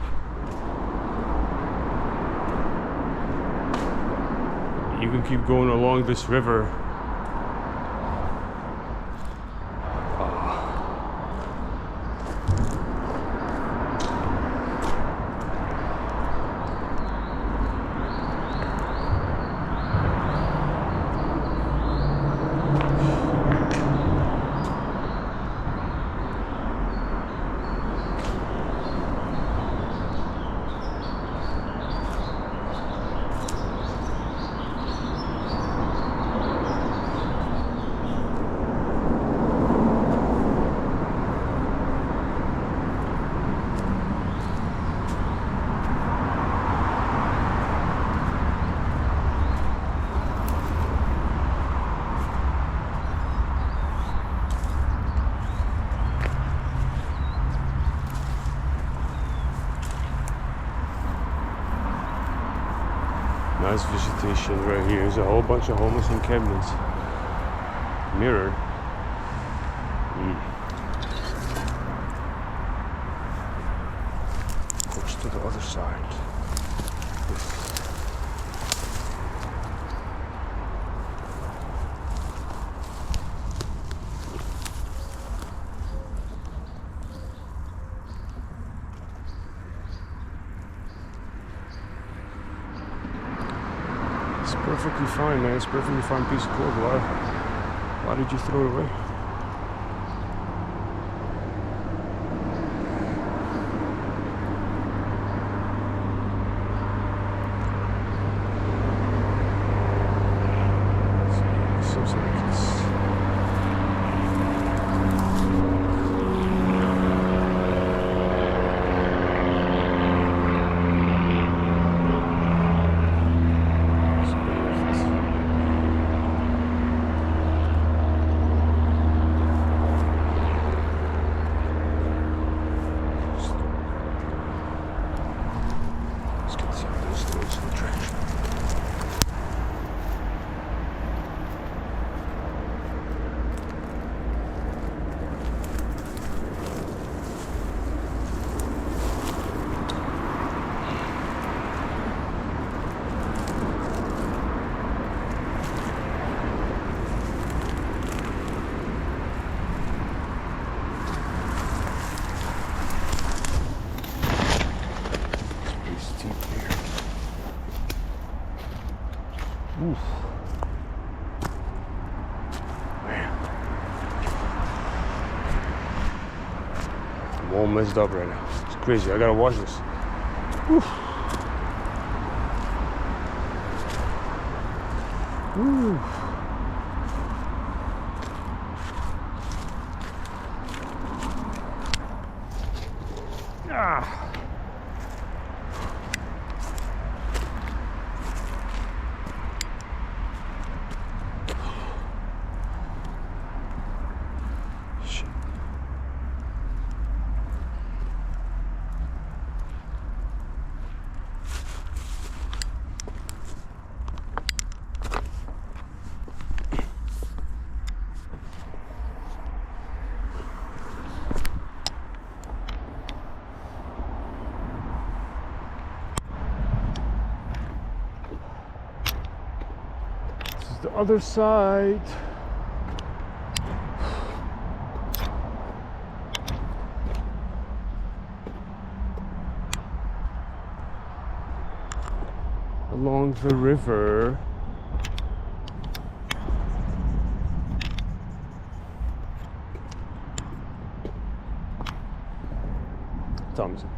[SPEAKER 1] You can keep going along this river. Nice vegetation right here. There's a whole bunch of homeless encampments. Mirror. Of course, to the other side. It's perfectly fine, man. It's a perfectly fine piece of cord. Why did you throw it away? Seems like it's... Oof. Man. I'm all messed up right now. It's crazy. I gotta wash this. Oof. Oof. Ah. the other side. Along the river. Time is it?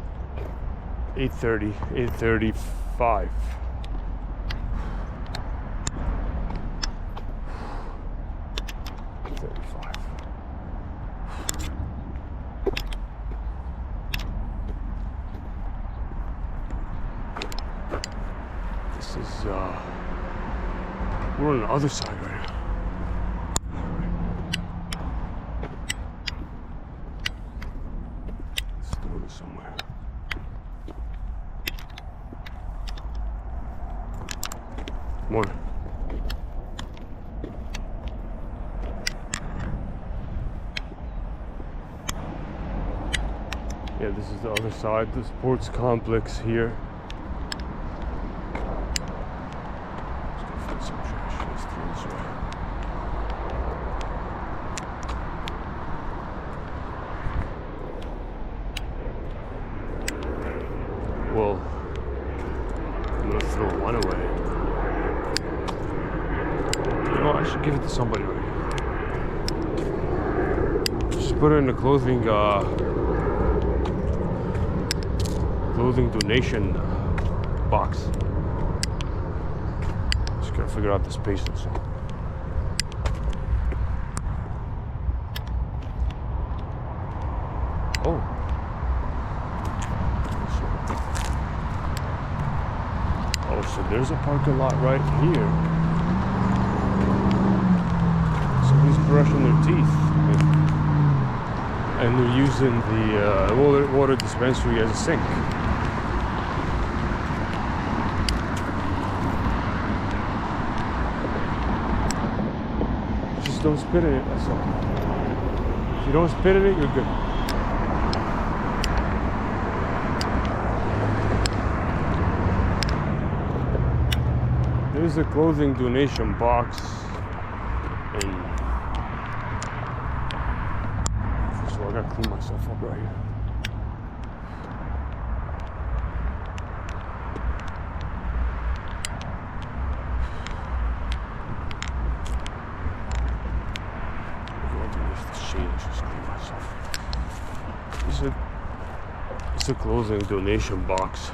[SPEAKER 1] 8:30, 8:35. This is we're on the other side right now. Let's throw this somewhere. More. Yeah, this is the other side, the sports complex here. Let's go find some trash. Let's throw this away. Well, I'm gonna throw one away. You know, I should give it to somebody right here. Just put it in the clothing donation box. Just gotta figure out the space and so. Oh. Oh, so there's a parking lot right here. Somebody's brushing their teeth. And they're using the water dispensary as a sink. Just don't spit in it, that's all. If you don't spit in it, you're good. There's a clothing donation box, and so I gotta clean myself up right here. It's a clothing donation box.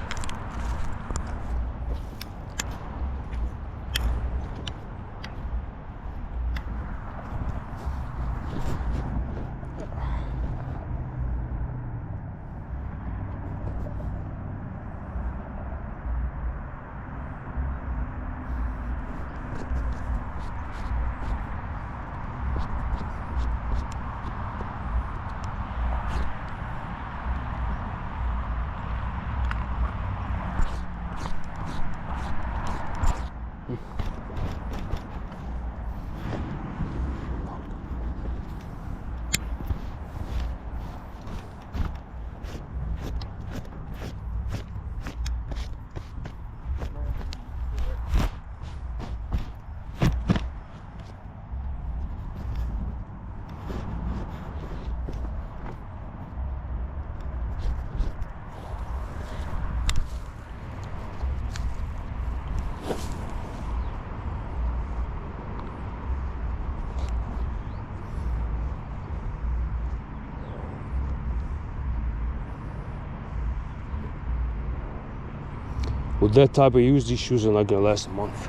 [SPEAKER 1] With that type, I use these shoes and like gonna last a month.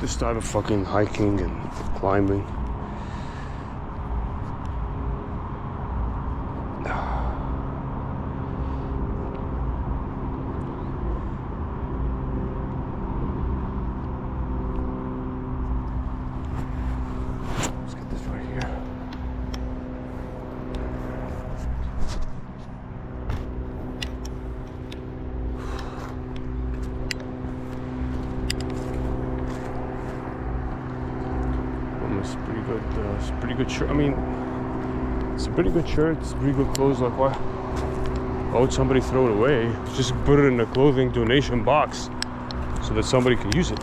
[SPEAKER 1] This type of fucking hiking and climbing. Let's get this right here. It's pretty good. It's a pretty good shirt. I mean, it's a pretty good shirt. It's pretty good clothes. Like, why would somebody throw it away? Just put it in a clothing donation box. so that somebody can use it.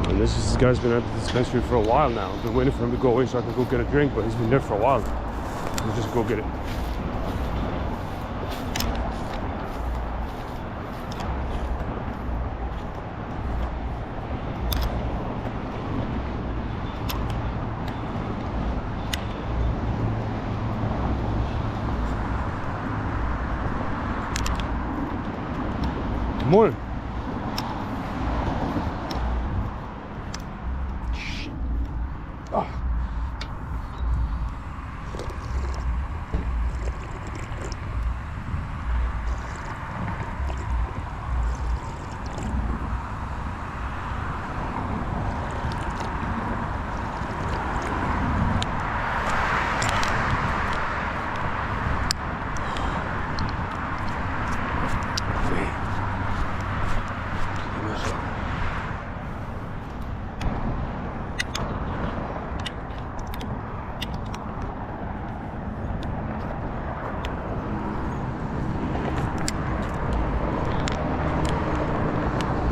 [SPEAKER 1] And this guy's been at the dispensary for a while now. I've been waiting for him to go away so I can go get a drink, but he's been there for a while. We'll just go get it. Good morning.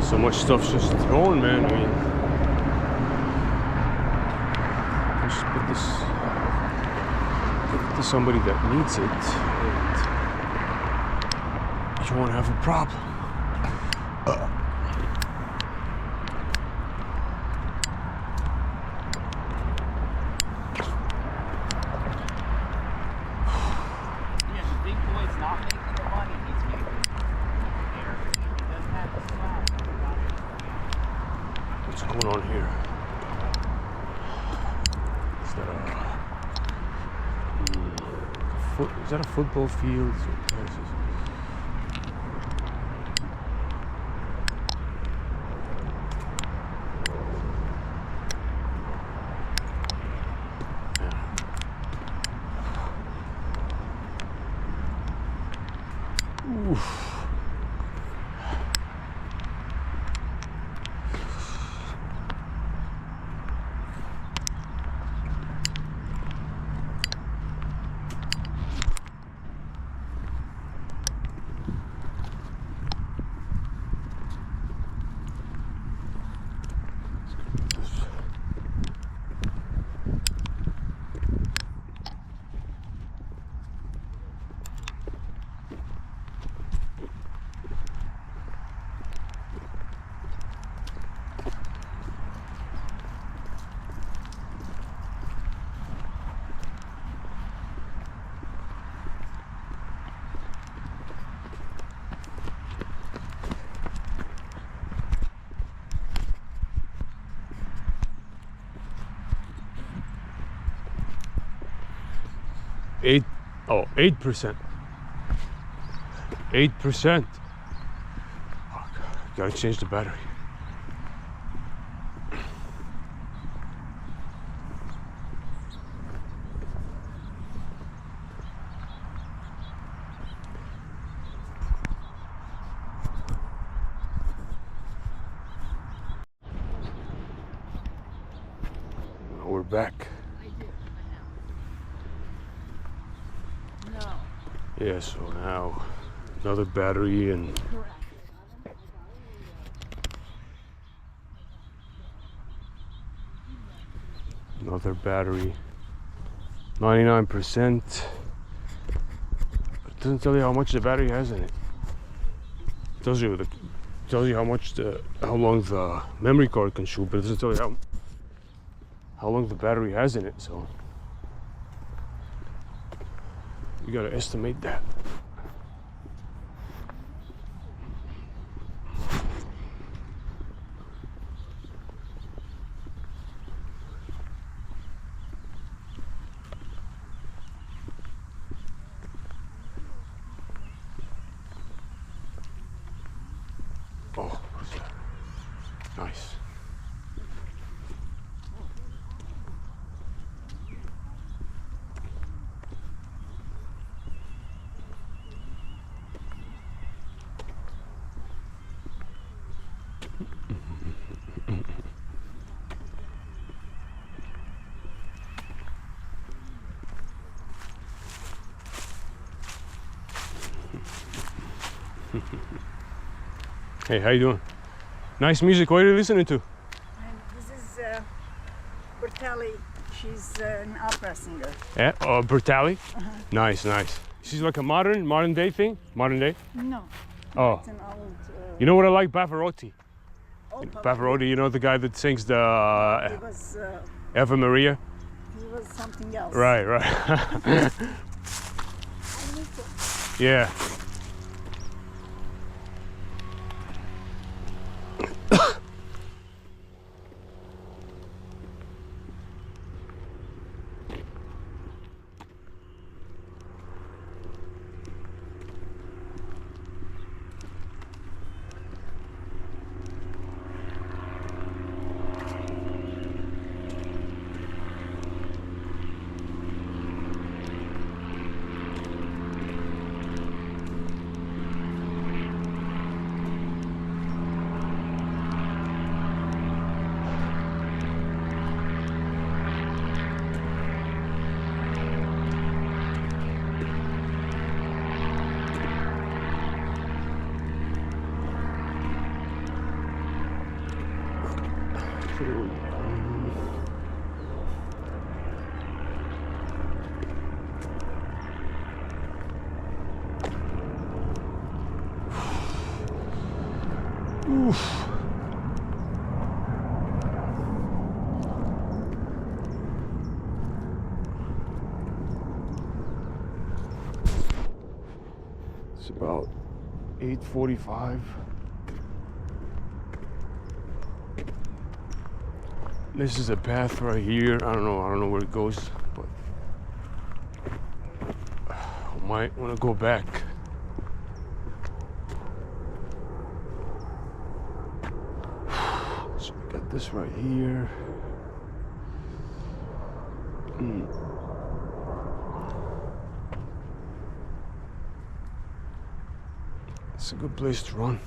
[SPEAKER 1] So much stuff's just thrown, man. I mean, I just give it to somebody that needs it, and you won't have a problem.
[SPEAKER 4] Yeah, the big boy's not making the money, he's making air. He doesn't have the swag.
[SPEAKER 1] What's going on here? Is that is that a football field? Oof. Eight, oh, 8%. 8%. Oh, gotta change the battery. Now we're back. Yeah, so now another battery and another battery. 99%. It doesn't tell you how much the battery has in it. It tells you how much how long the memory card can shoot, but it doesn't tell you how long the battery has in it. So you gotta estimate that. Oh, what is that? Nice. Hey, how you doing? Nice music. What are you listening to?
[SPEAKER 5] And this is Bertelli. She's an opera singer.
[SPEAKER 1] Yeah, Bertali. Nice, nice. She's like a modern day thing. Modern day.
[SPEAKER 5] No,
[SPEAKER 1] Oh,
[SPEAKER 5] it's an old.
[SPEAKER 1] you know what I like? Pavarotti.
[SPEAKER 5] Old
[SPEAKER 1] Pavarotti. You know the guy that sings the
[SPEAKER 5] He was.
[SPEAKER 1] Ave Maria.
[SPEAKER 5] He was something else.
[SPEAKER 1] Right, right.
[SPEAKER 5] I need to.
[SPEAKER 1] Yeah. Oof. It's about 8:45. This is a path right here. I don't know where it goes, but I might want to go back. So we got this right here. It's a good place to run.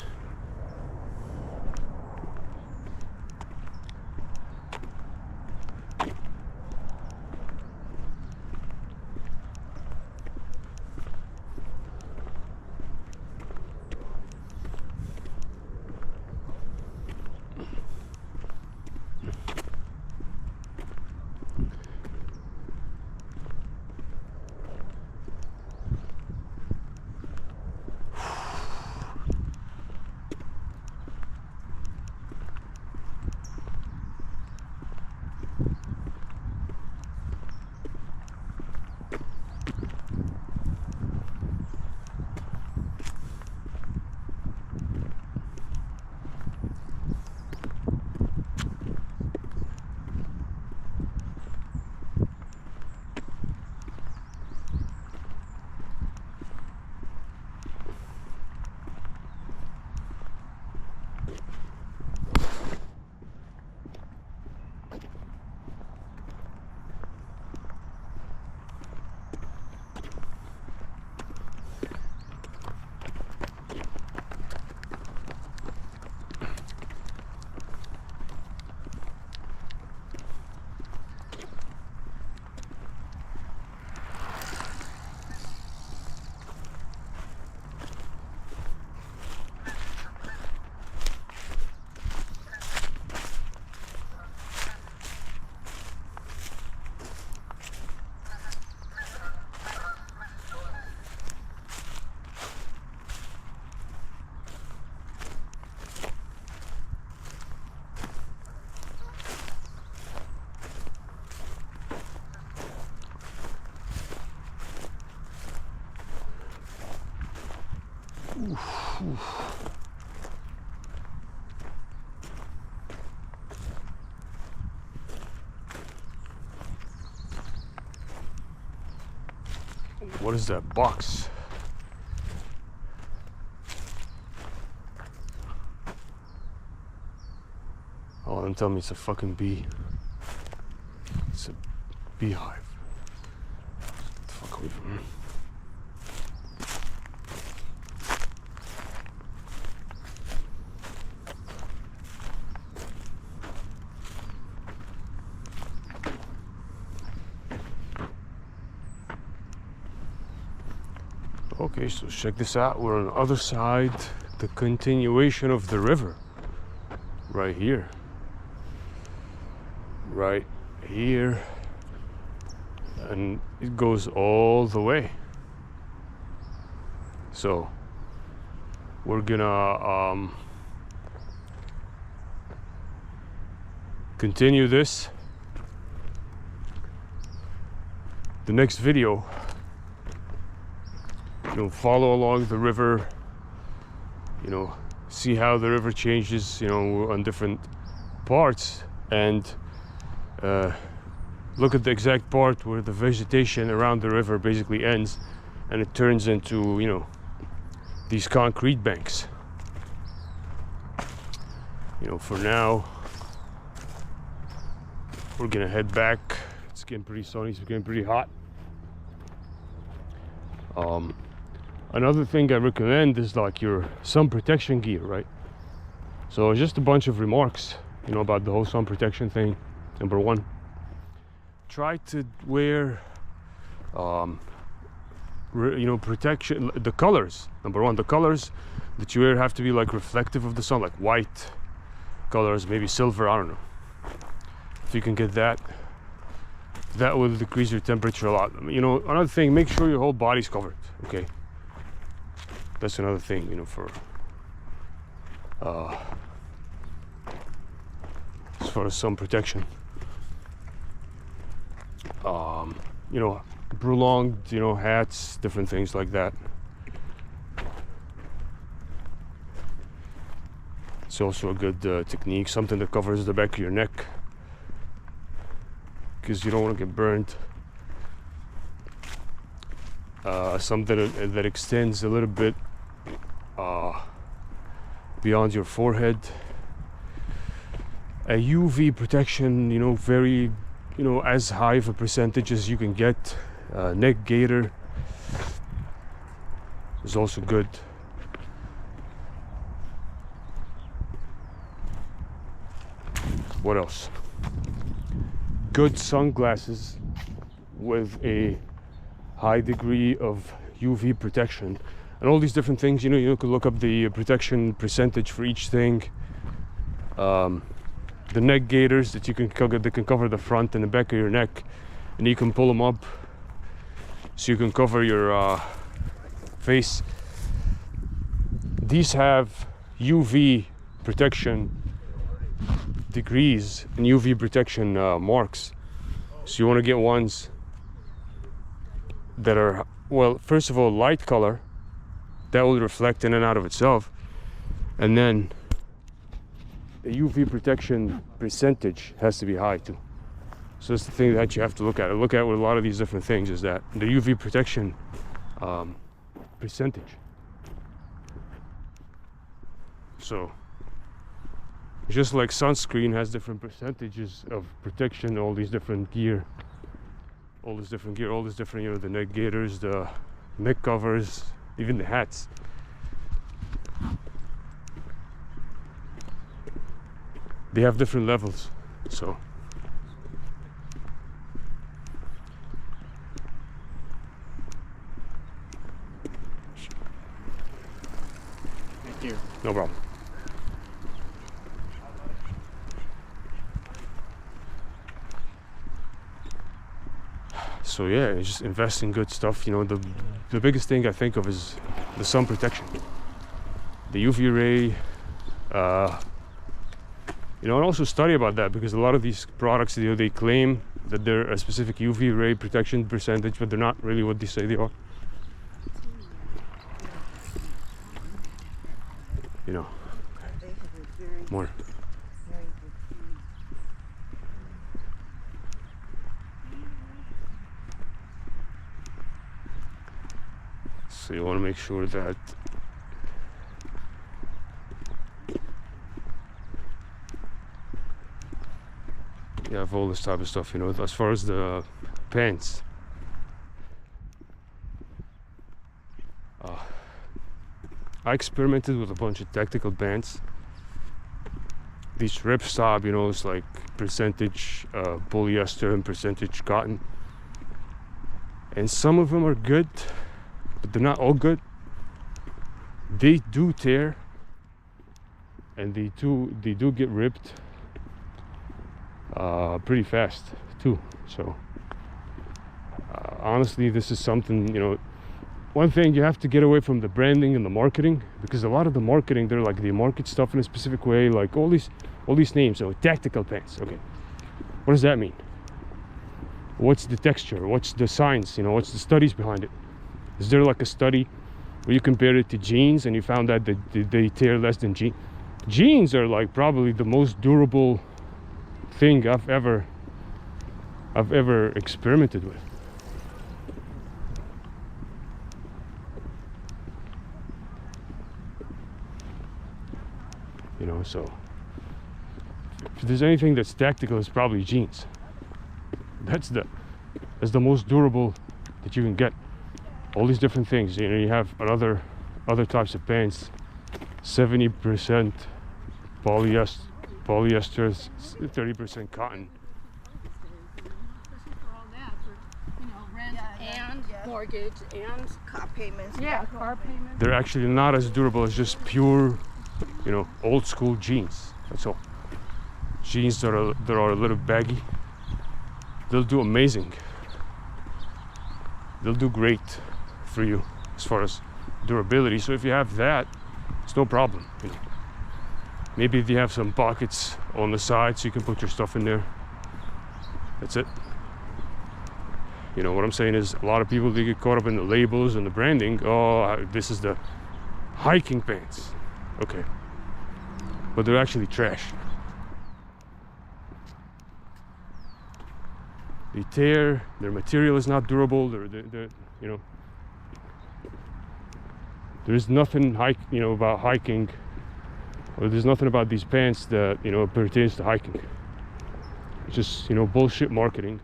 [SPEAKER 1] What is that box? Oh, don't tell me it's a fucking bee. It's a beehive. Get the fuck away from me. Okay, so check this out. We're on the other side, the continuation of the river. Right here. Right here. And it goes all the way. So we're gonna continue this. The next video, follow along the river, see how the river changes, on different parts, and look at the exact part where the vegetation around the river basically ends and it turns into, these concrete banks. For now, we're gonna head back. It's getting pretty sunny, it's getting pretty hot. Another thing I recommend is like your sun protection gear, right? So just a bunch of remarks, about the whole sun protection thing. Number one, try to wear, protection, the colors. Number one, the colors that you wear have to be like reflective of the sun, like white colors, maybe silver, I don't know. If you can get that, that will decrease your temperature a lot. Another thing, make sure your whole body's covered, okay? That's another thing, for as far as sun protection. Prolonged, hats, different things like that. It's also a good technique, something that covers the back of your neck, because you don't want to get burned. Something that extends a little bit beyond your forehead. A UV protection, very, as high of a percentage as you can get. Neck gaiter is also good. What else? Good sunglasses with a high degree of UV protection, and all these different things. You can look up the protection percentage for each thing. The neck gaiters that can cover the front and the back of your neck, and you can pull them up so you can cover your face. These have UV protection degrees and UV protection marks, so you want to get ones that are, well, first of all, light color that will reflect in and out of itself, and then the UV protection percentage has to be high too. So that's the thing that you have to look at. With a lot of these different things is that the UV protection percentage. So just like sunscreen has different percentages of protection, all these different gear, the neck gaiters, the neck covers, even the hats. They have different levels, so.
[SPEAKER 3] Thank you.
[SPEAKER 1] No problem. So yeah, just invest in good stuff. The biggest thing I think of is the sun protection, the UV ray, and also study about that, because a lot of these products, they claim that they're a specific UV ray protection percentage, but they're not really what they say they are. More. So you want to make sure that you have all this type of stuff, as far as the pants. I experimented with a bunch of tactical bands. These ripstop, it's like percentage polyester and percentage cotton. And some of them are good, but they're not all good. They do tear, and they do get ripped pretty fast too. So honestly, this is something, you know, one thing you have to get away from the branding and the marketing, because a lot of the marketing, they're like, they market stuff in a specific way, like all these names. So tactical pants, okay, what does that mean? What's the texture? What's the science? You know, what's the studies behind it? Is there like a study where you compare it to jeans and you found out that they tear less than jeans? Jeans are like probably the most durable thing I've ever experimented with. You know, so if there's anything that's tactical, it's probably jeans. That's the most durable that you can get. All these different things, you know, you have other types of pants, 70% polyester, 30% cotton.
[SPEAKER 6] And mortgage and
[SPEAKER 5] Car payments.
[SPEAKER 6] yeah, car payments.
[SPEAKER 1] They're actually not as durable as just pure, you know, old school jeans. That's all. Jeans that are a little baggy, they'll do amazing. They'll do great for you as far as durability. So if you have that, it's no problem, you know. Maybe if you have some pockets on the side so you can put your stuff in there, that's it. You know what I'm saying is, a lot of people, they get caught up in the labels and the branding. Oh, this is the hiking pants, okay, but they're actually trash. They tear, their material is not durable, they're you know, there's nothing about hiking, or there's nothing about these pants that, you know, pertains to hiking. It's just, you know, bullshit marketing.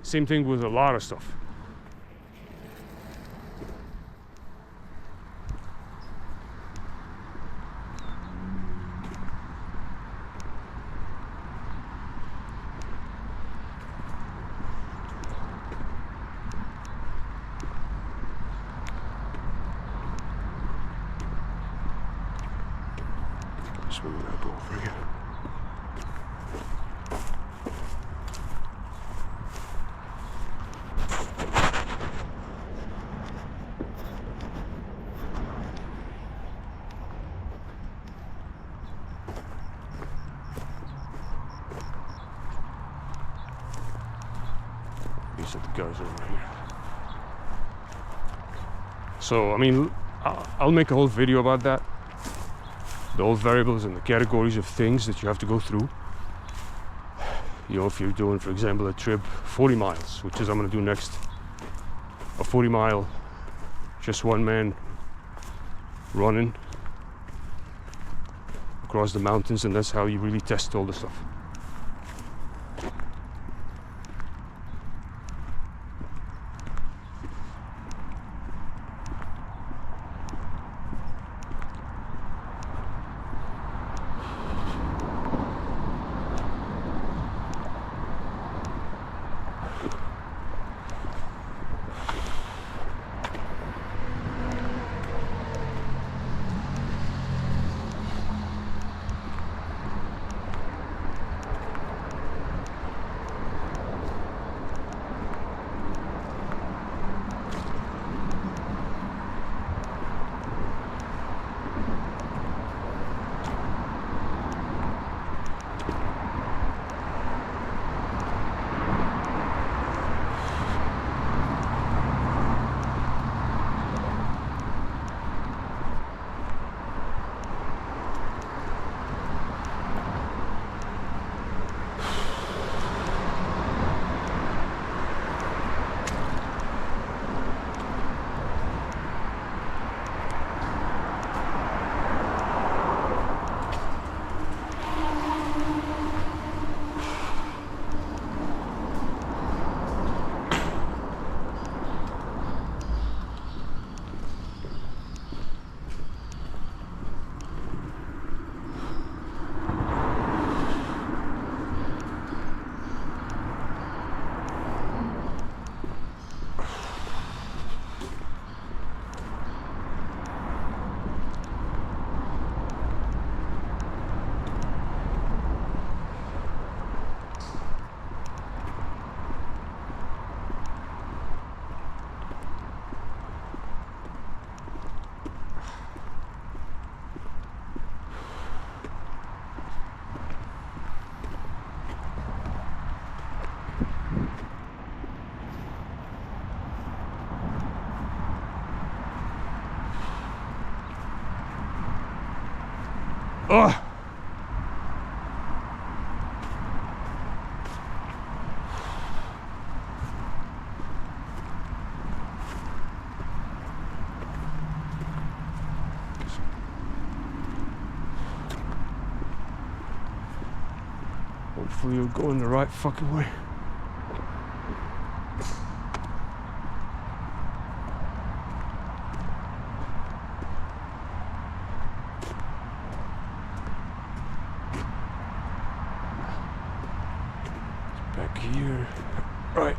[SPEAKER 1] Same thing with a lot of stuff. Just move that over here. These are the guys over here. So, I mean, I'll make a whole video about that. The old variables and the categories of things that you have to go through. You know, if you're doing, for example, a trip 40 miles, which is I'm going to do next, a 40 mile, just one man running across the mountains, and that's how you really test all the stuff. Ugh. Hopefully you'll go in the right fucking way. Back here. Right.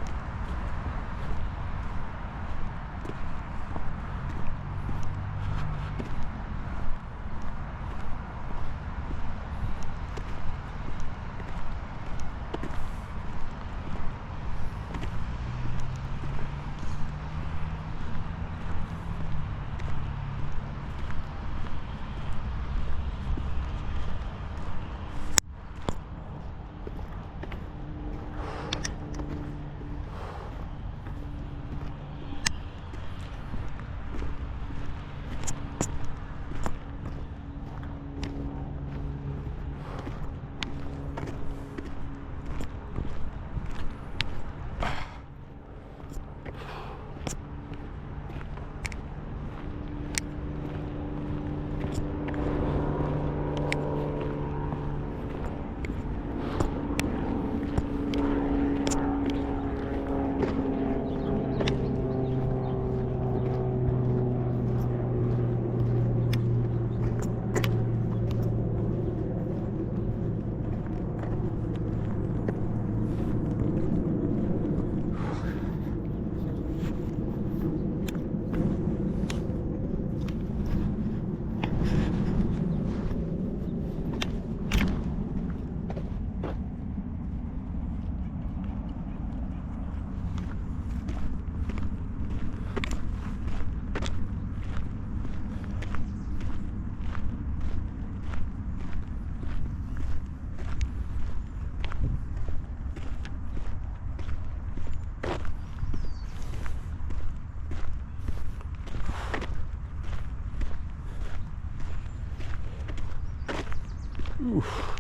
[SPEAKER 1] Oof.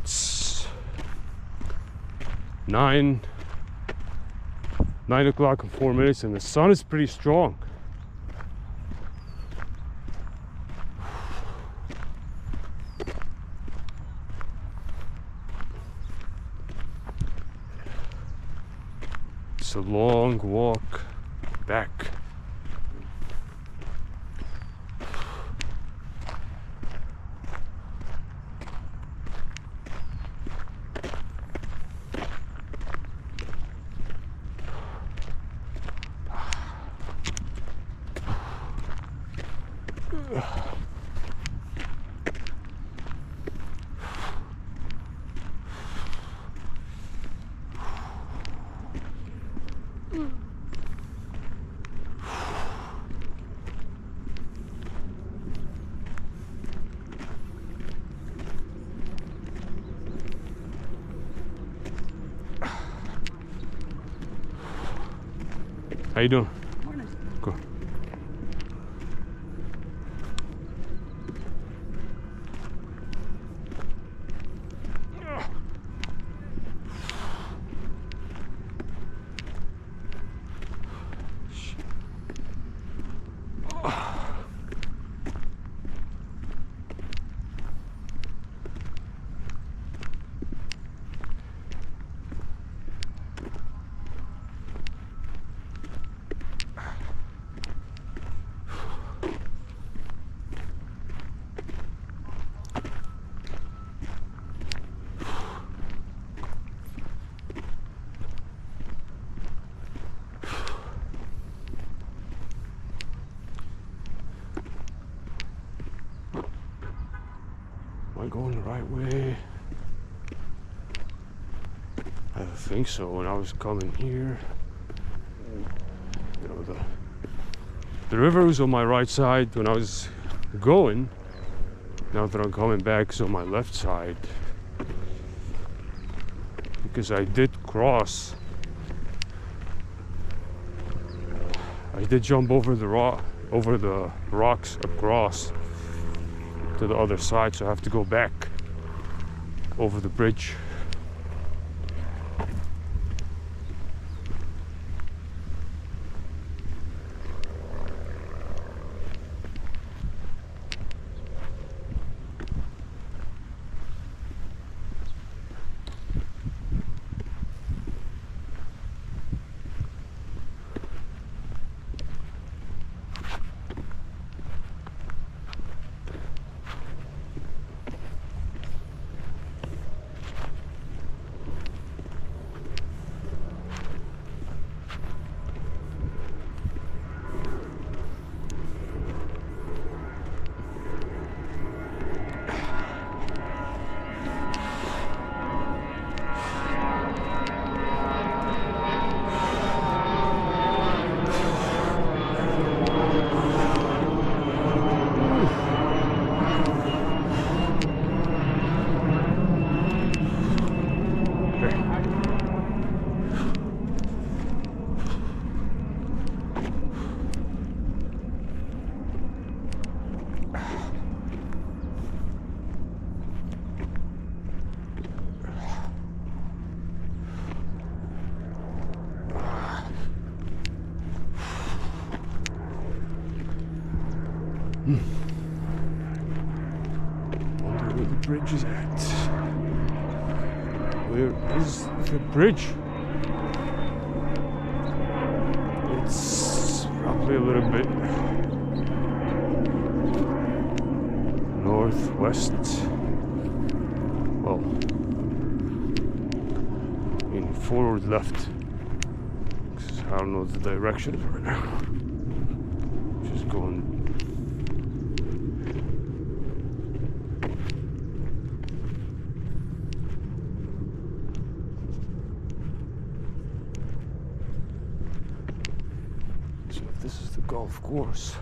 [SPEAKER 1] It's 9 o'clock and 4 minutes, and the sun is pretty strong. It's a long walk back. How you doing?
[SPEAKER 6] Morning.
[SPEAKER 1] Cool. Am I going the right way? I think so. When I was coming here, you know, the river was on my right side when I was going. Now that I'm coming back, it's on my left side, because I did cross. I did jump over the rock, over the rocks across to the other side, so I have to go back over the bridge. Wonder where the bridge is at. Where is the bridge? It's probably a little bit northwest. Well, in forward left. I don't know the directions right now. Just going. So if this is the golf course.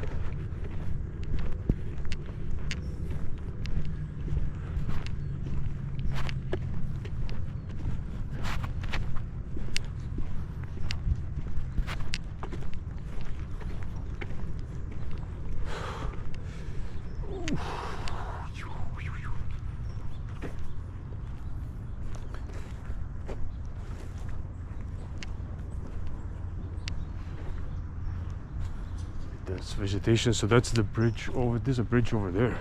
[SPEAKER 1] That's vegetation, so that's the bridge over. There's a bridge over there,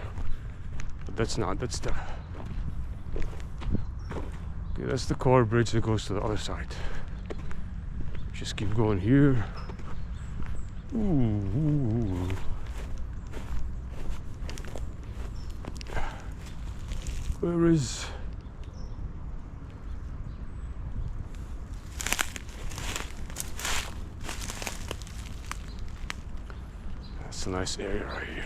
[SPEAKER 1] but that's not. That's the. Okay, that's the car bridge that goes to the other side. Just keep going here. Ooh. Where is? That's a nice area right here.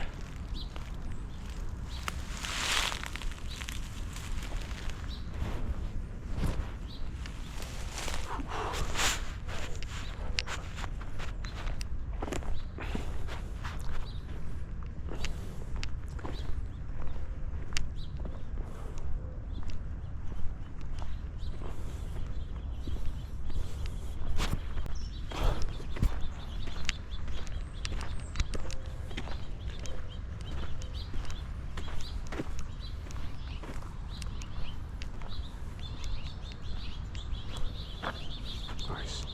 [SPEAKER 1] Nice.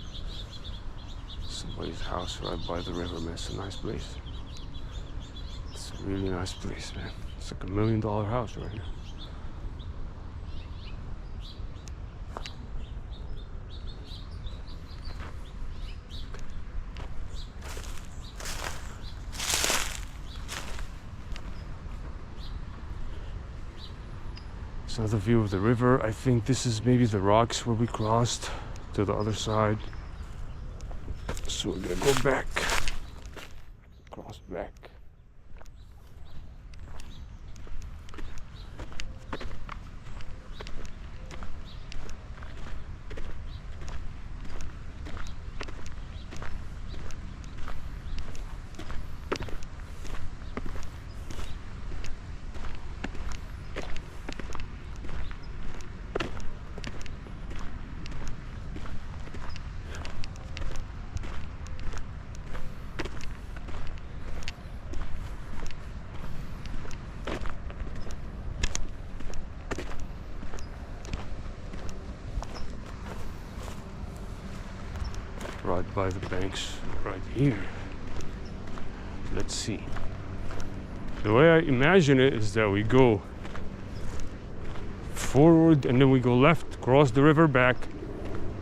[SPEAKER 1] Somebody's house right by the river, man. It's a nice place. It's a really nice place, man. It's like $1 million house right here. It's another view of the river. I think this is maybe the rocks where we crossed to the other side. So we're gonna go back. Cross back. right by the banks right here. Let's see. The way I imagine it is that we go forward and then we go left, cross the river back,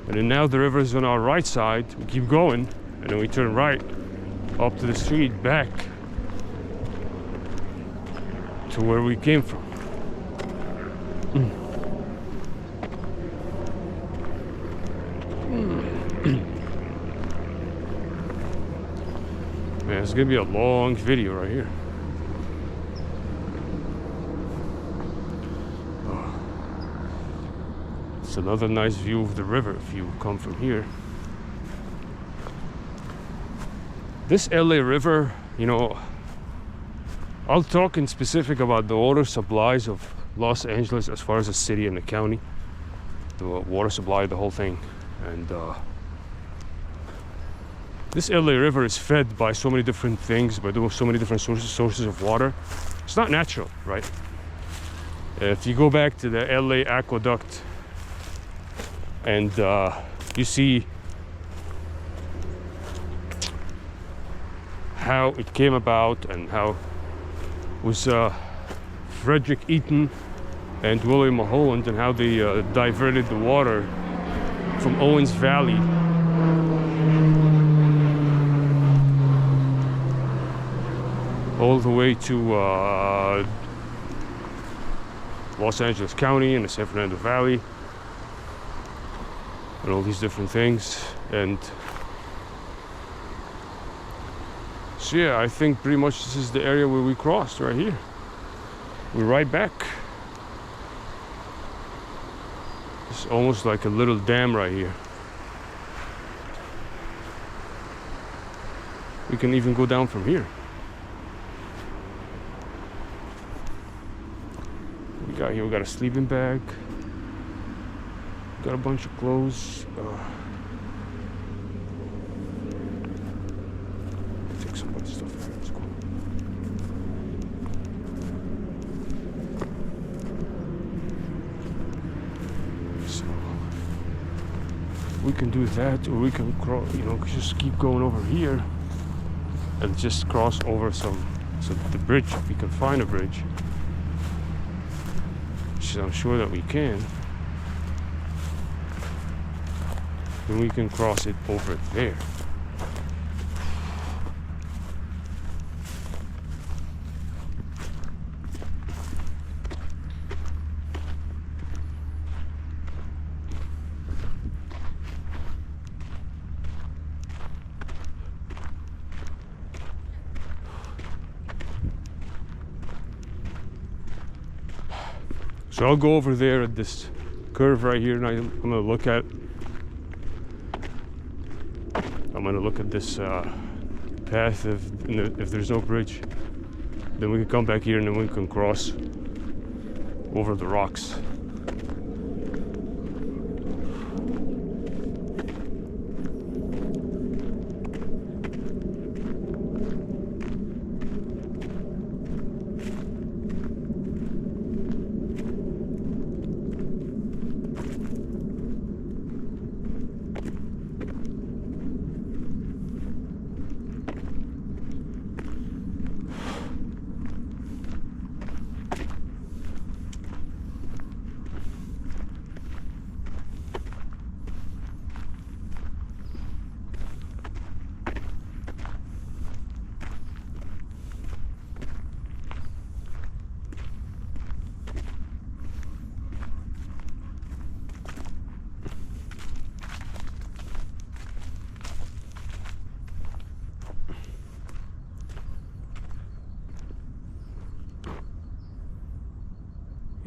[SPEAKER 1] and then now the river is on our right side. We keep going and then we turn right up to the street back to where we came from. Man, it's gonna be a long video right here. It's another nice view of the river if you come from here. This LA River, you know, I'll talk in specific about the water supplies of Los Angeles as far as the city and the county, the water supply, the whole thing. And this LA River is fed by so many different things, by so many different sources of water. It's not natural, right? If you go back to the LA aqueduct and you see how it came about and how it was Frederick Eaton and William Mulholland and how they diverted the water from Owens Valley all the way to Los Angeles County and the San Fernando Valley and all these different things. And so yeah, I think pretty much this is the area where we crossed right here. We're right back. It's almost like a little dam right here. We can even go down from here. We got a sleeping bag. Got a bunch of clothes. Take some other stuff here. Let's go. So we can do that, or we can cross. You know, just keep going over here and just cross over so the bridge, if we can find a bridge. I'm sure that we can. Then we can cross it over there. So I'll go over there at this curve right here, and I'm gonna look at this path. If there's no bridge, then we can come back here and then we can cross over the rocks.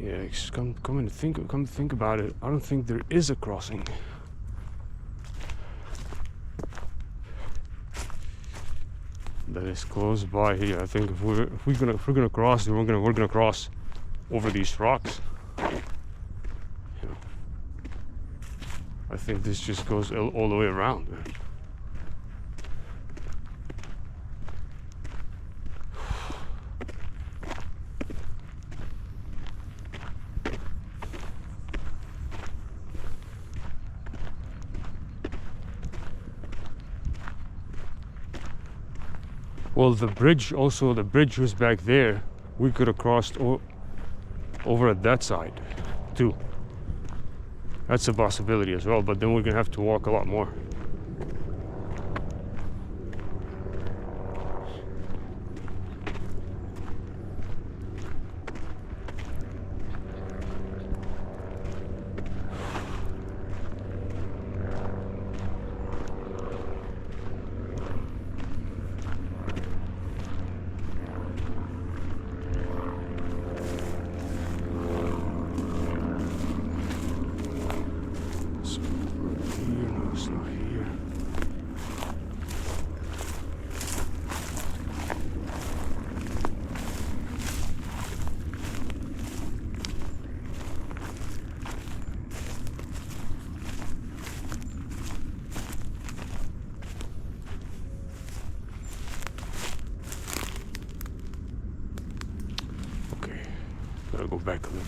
[SPEAKER 1] Yeah, come to think about it, I don't think there is a crossing. That is close by here. I think if we're gonna cross, then we're gonna cross over these rocks. You know, I think this just goes all the way around. Well, the bridge also, the bridge was back there. We could have crossed over at that side too. That's a possibility as well, but then we're gonna have to walk a lot more. Gotta go back a little.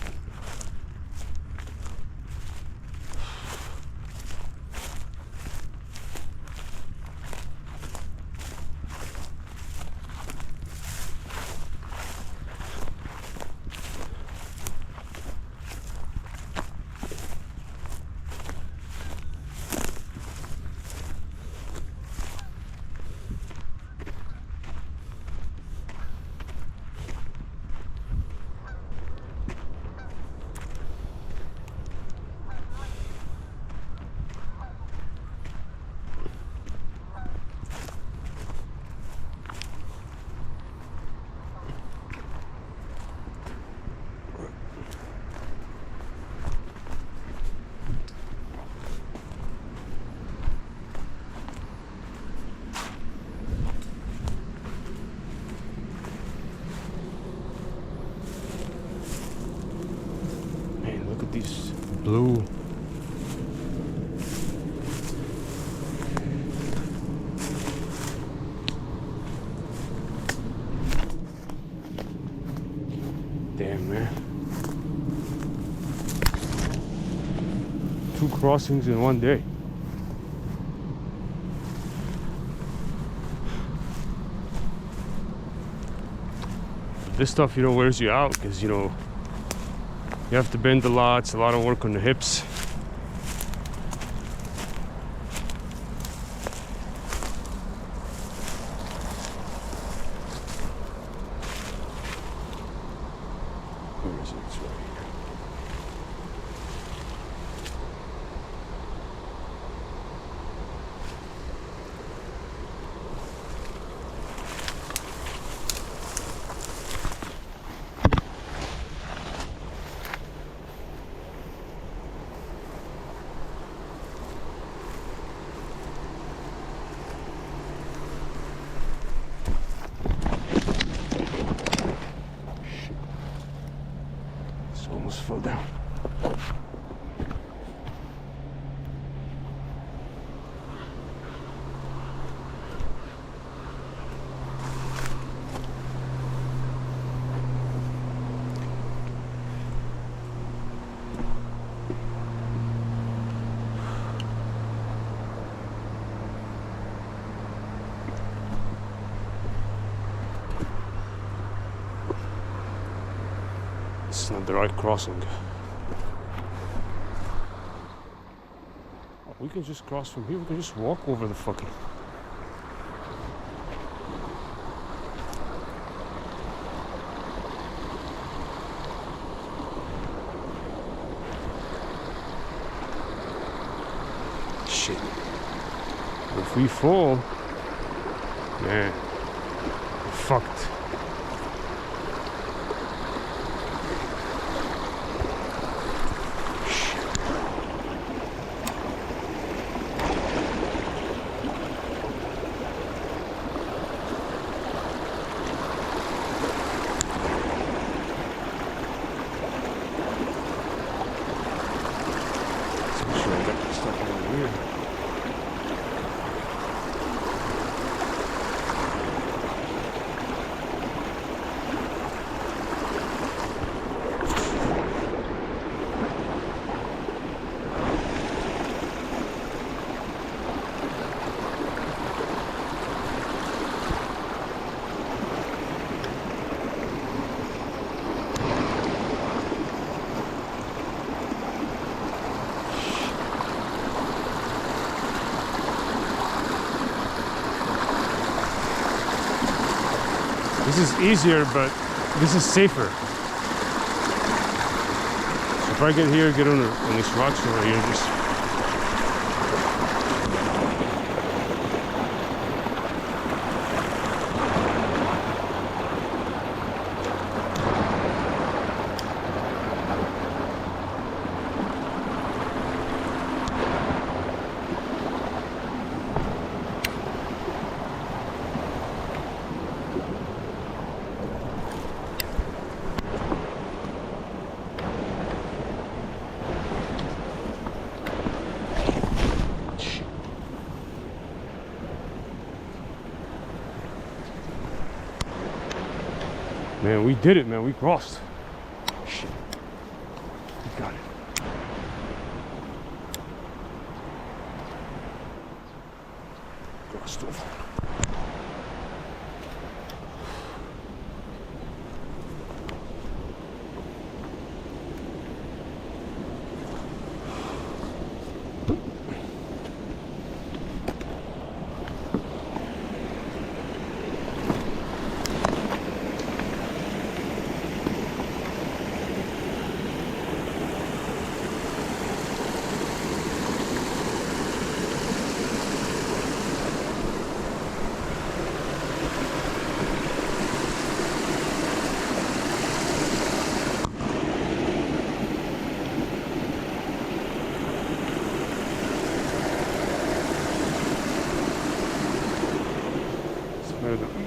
[SPEAKER 1] These blue damn, man, 2 crossings in one day. This stuff, you know, wears you out because, you know, you have to bend a lot. It's a lot of work on the hips. Where is it? It's right here. Almost fell down. It's not the right crossing. We can just cross from here. We can just walk over the fucking... Shit. If we fall, man, we're fucked. This is easier, but this is safer. So if I get here, get on these rocks over here, just man, we did it, man. We crossed. Shit. We got it. Crossed over.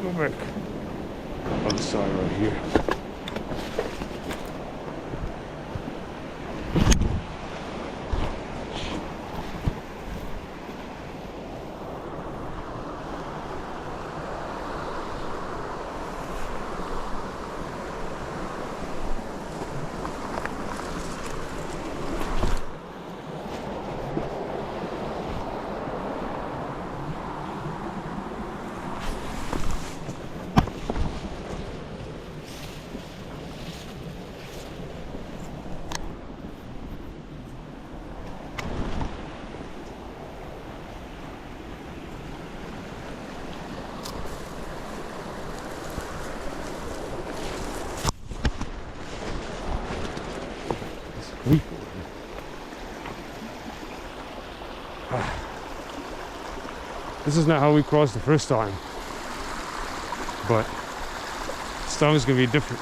[SPEAKER 1] Go back on the side right here. This is not how we crossed the first time, but this time is gonna be different.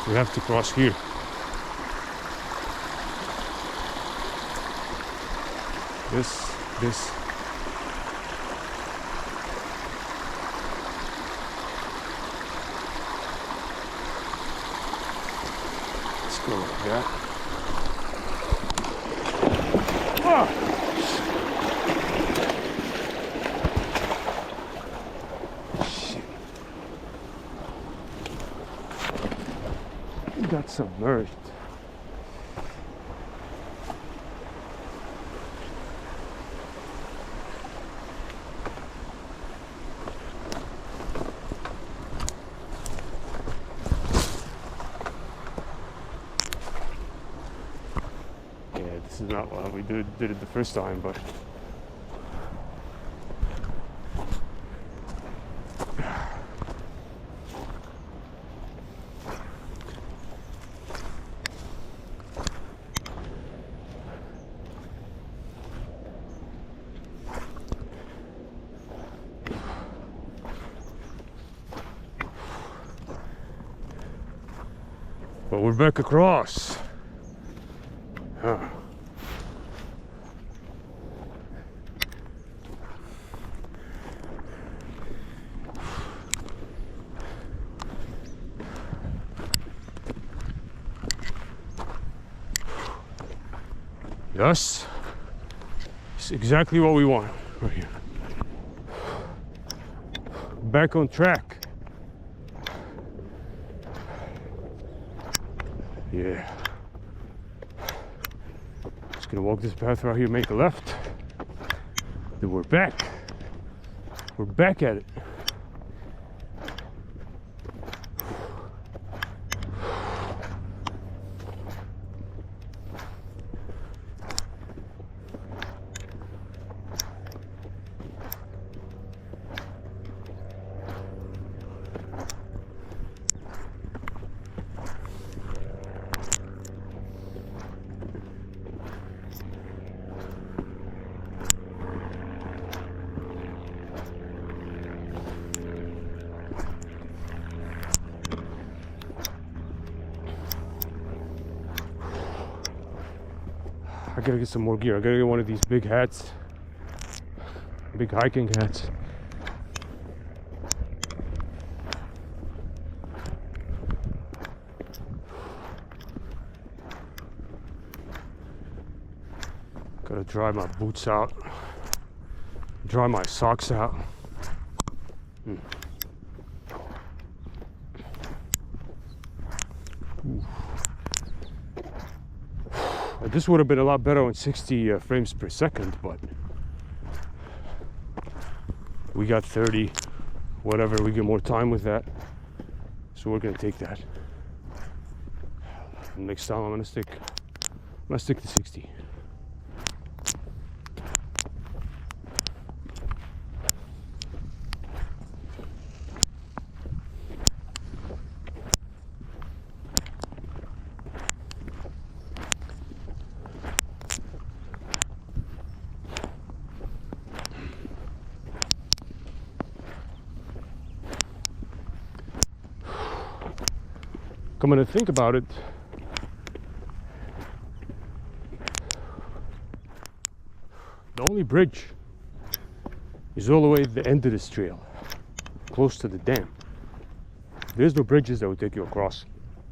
[SPEAKER 1] We have to cross here. This. Let's go like that. Oh. Shit. We got submerged. This is not how we did it the first time, but we're back across. Huh. Yes, it's exactly what we want right here. Back on track. Yeah. Just gonna walk this path right here, make a left. Then we're back. We're back at it. I gotta get some more gear. I gotta get one of these big hats, big hiking hats. Gotta dry my boots out, dry my socks out. This would have been a lot better on 60 frames per second, but we got 30, whatever, we get more time with that, so we're gonna take that. Next time I'm gonna stick to 60. Coming to think about it, the only bridge is all the way at the end of this trail, close to the dam. There's no bridges that would take you across,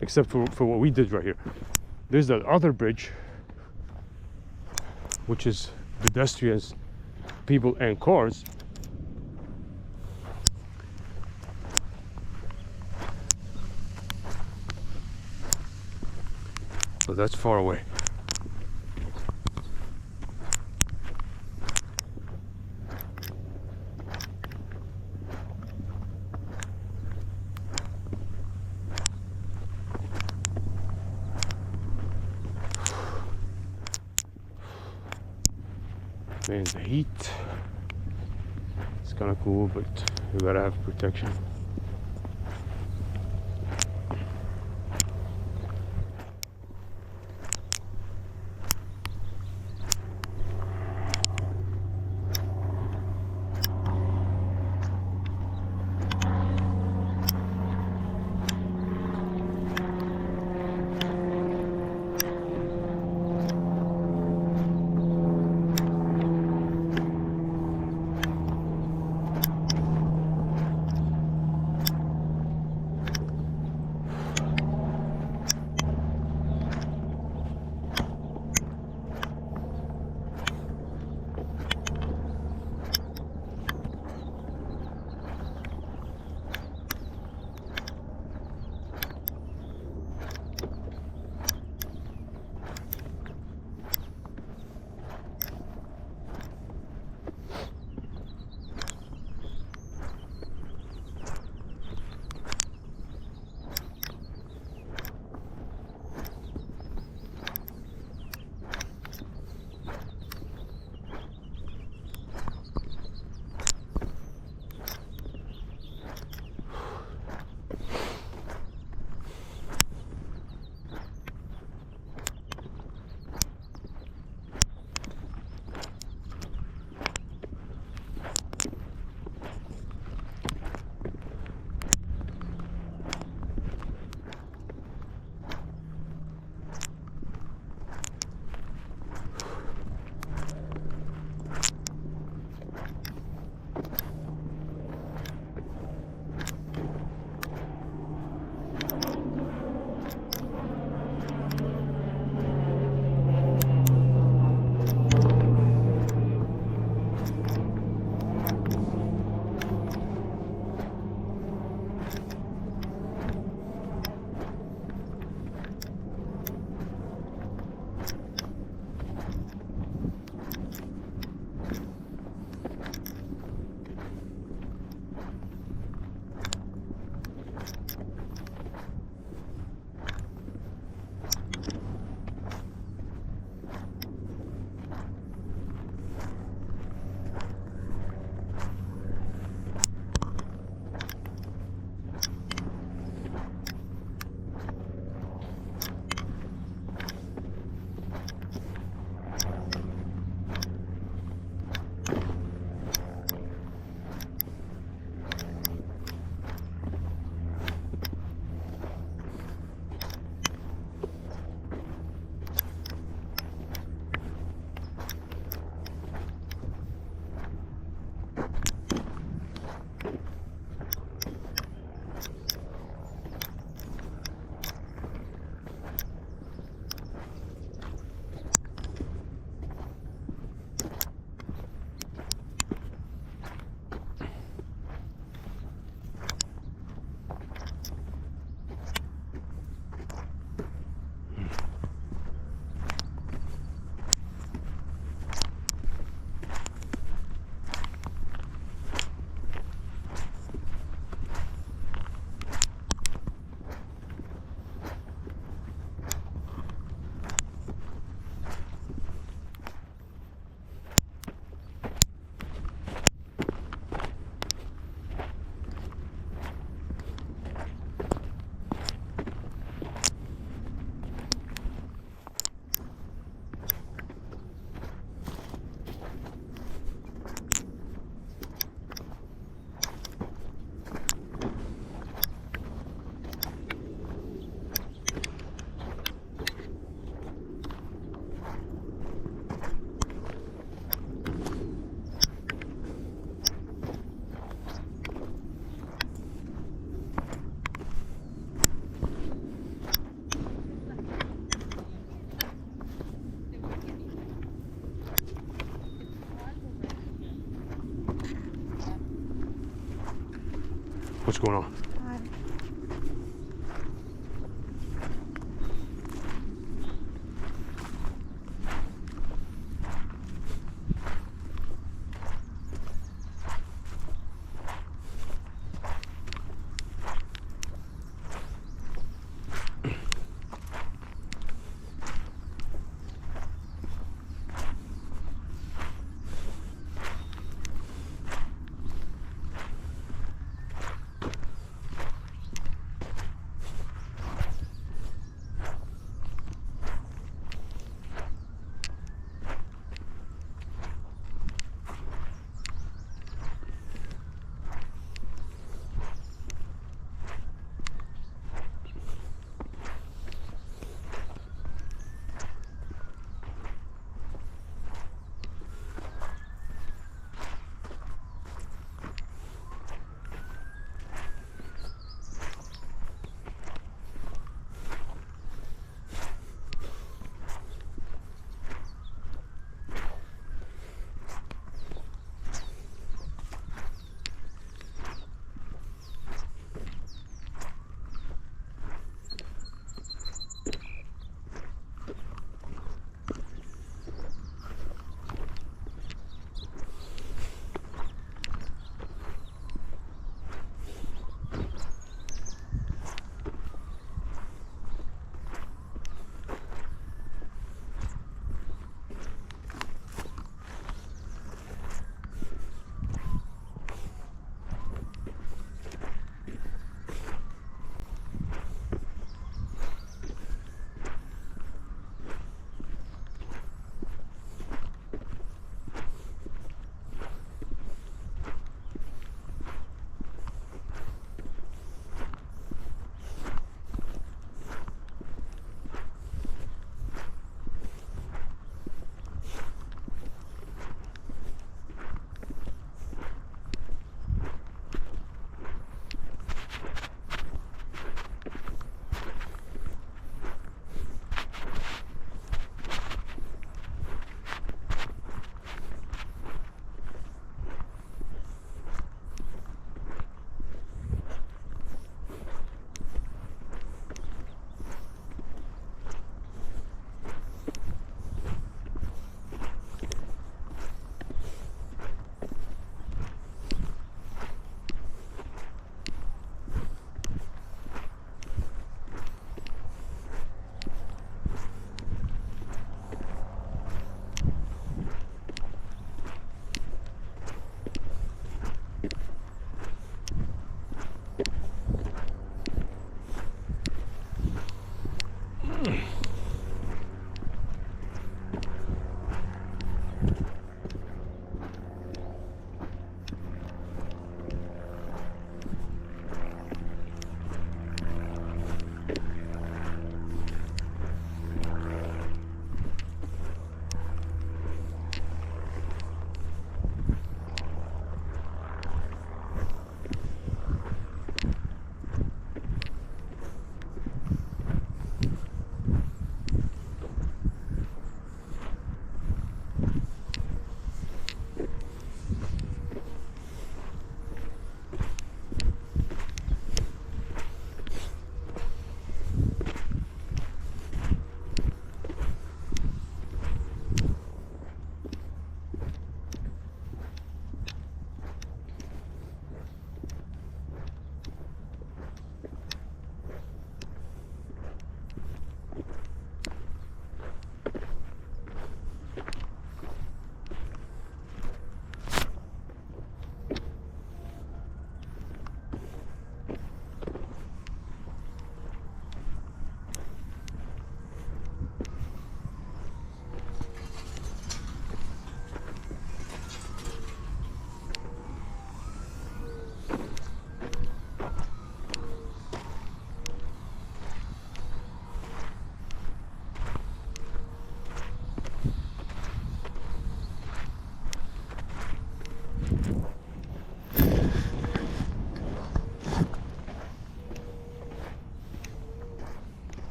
[SPEAKER 1] except for what we did right here. There's that other bridge, which is pedestrians, people, and cars. But that's far away. Man, the heat, it's kind of cool, but you gotta have protection. What's going on?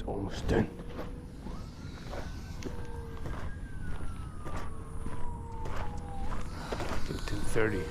[SPEAKER 1] It's almost 10. It's 10:30.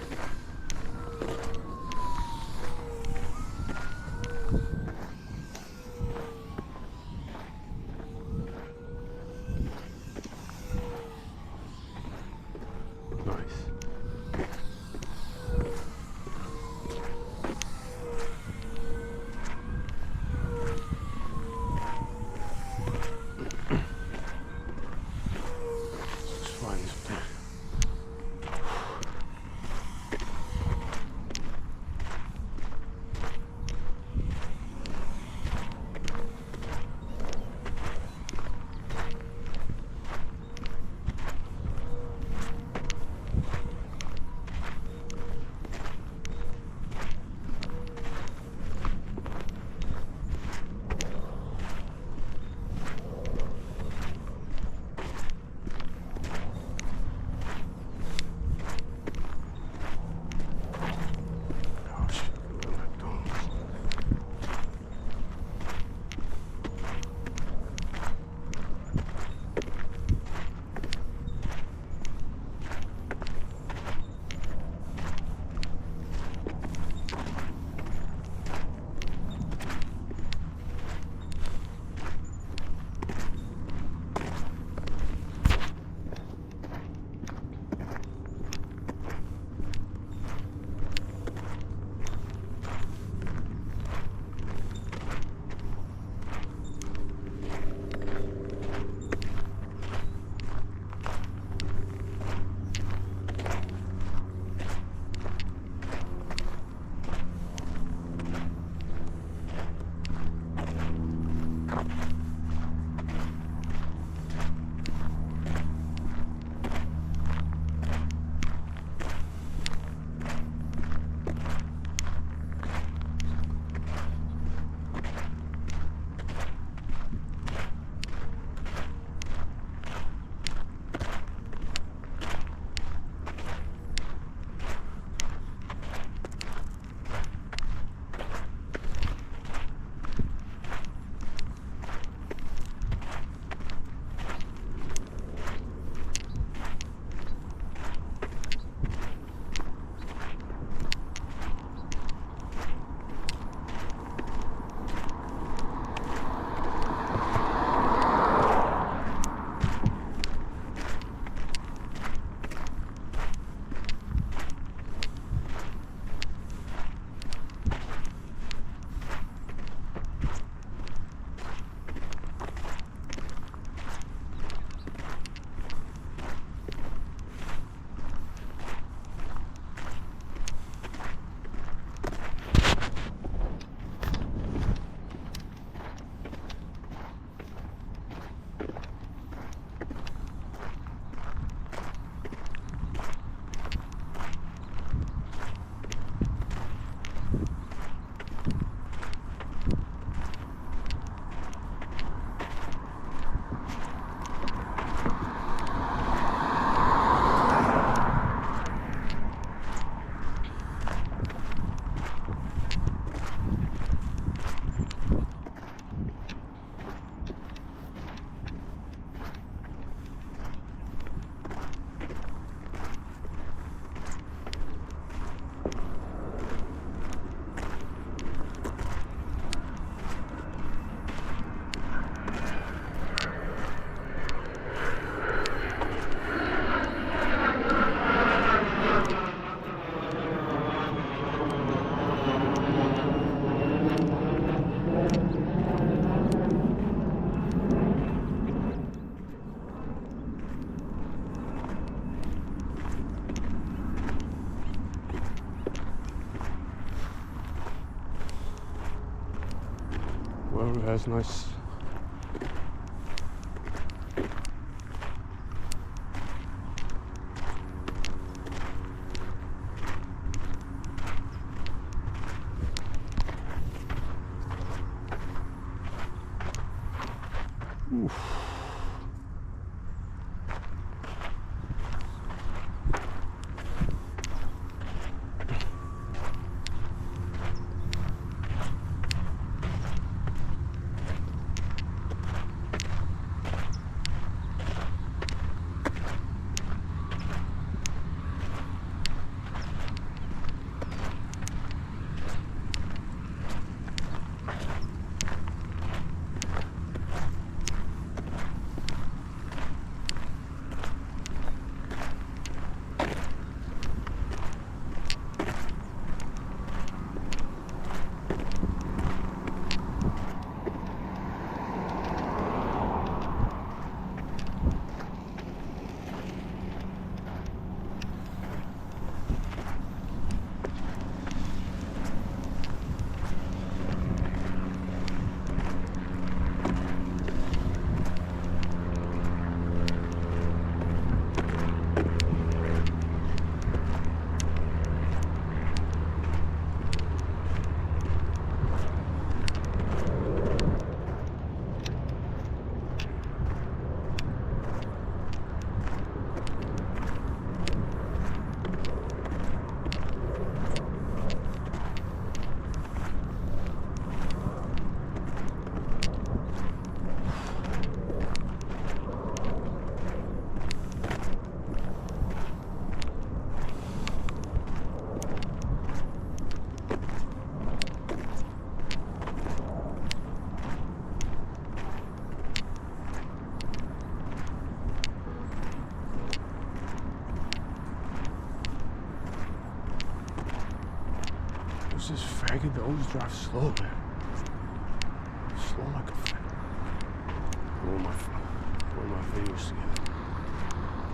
[SPEAKER 1] Well, that's nice. Oof. this faggot that always drives slow, man. Slow like a faggot. Put my videos together.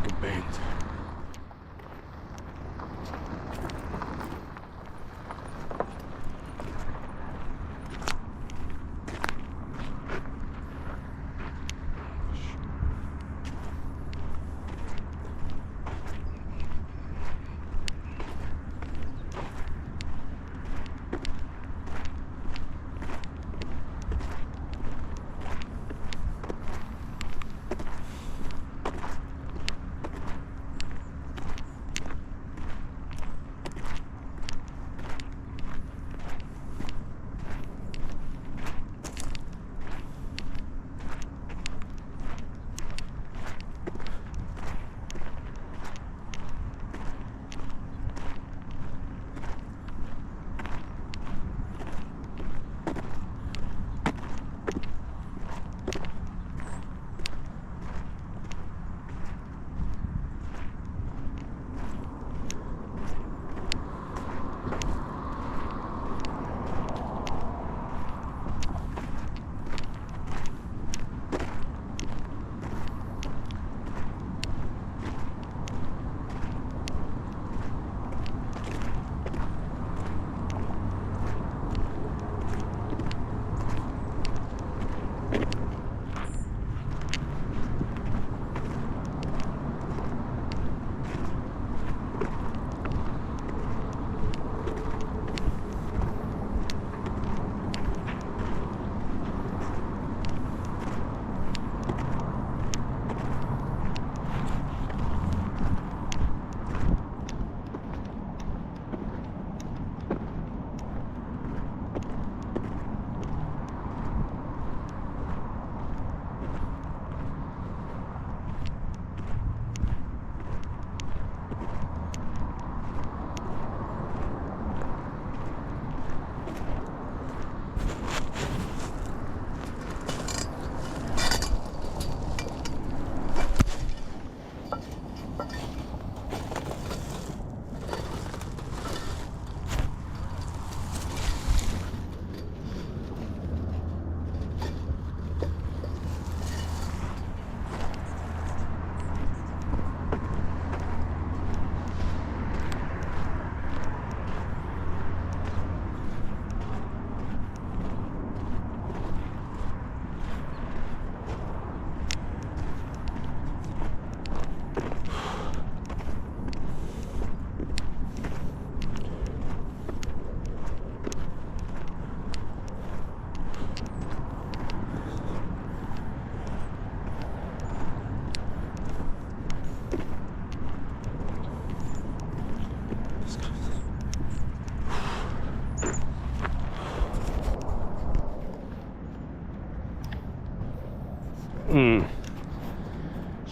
[SPEAKER 1] Like a band.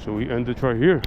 [SPEAKER 1] So we end it right here.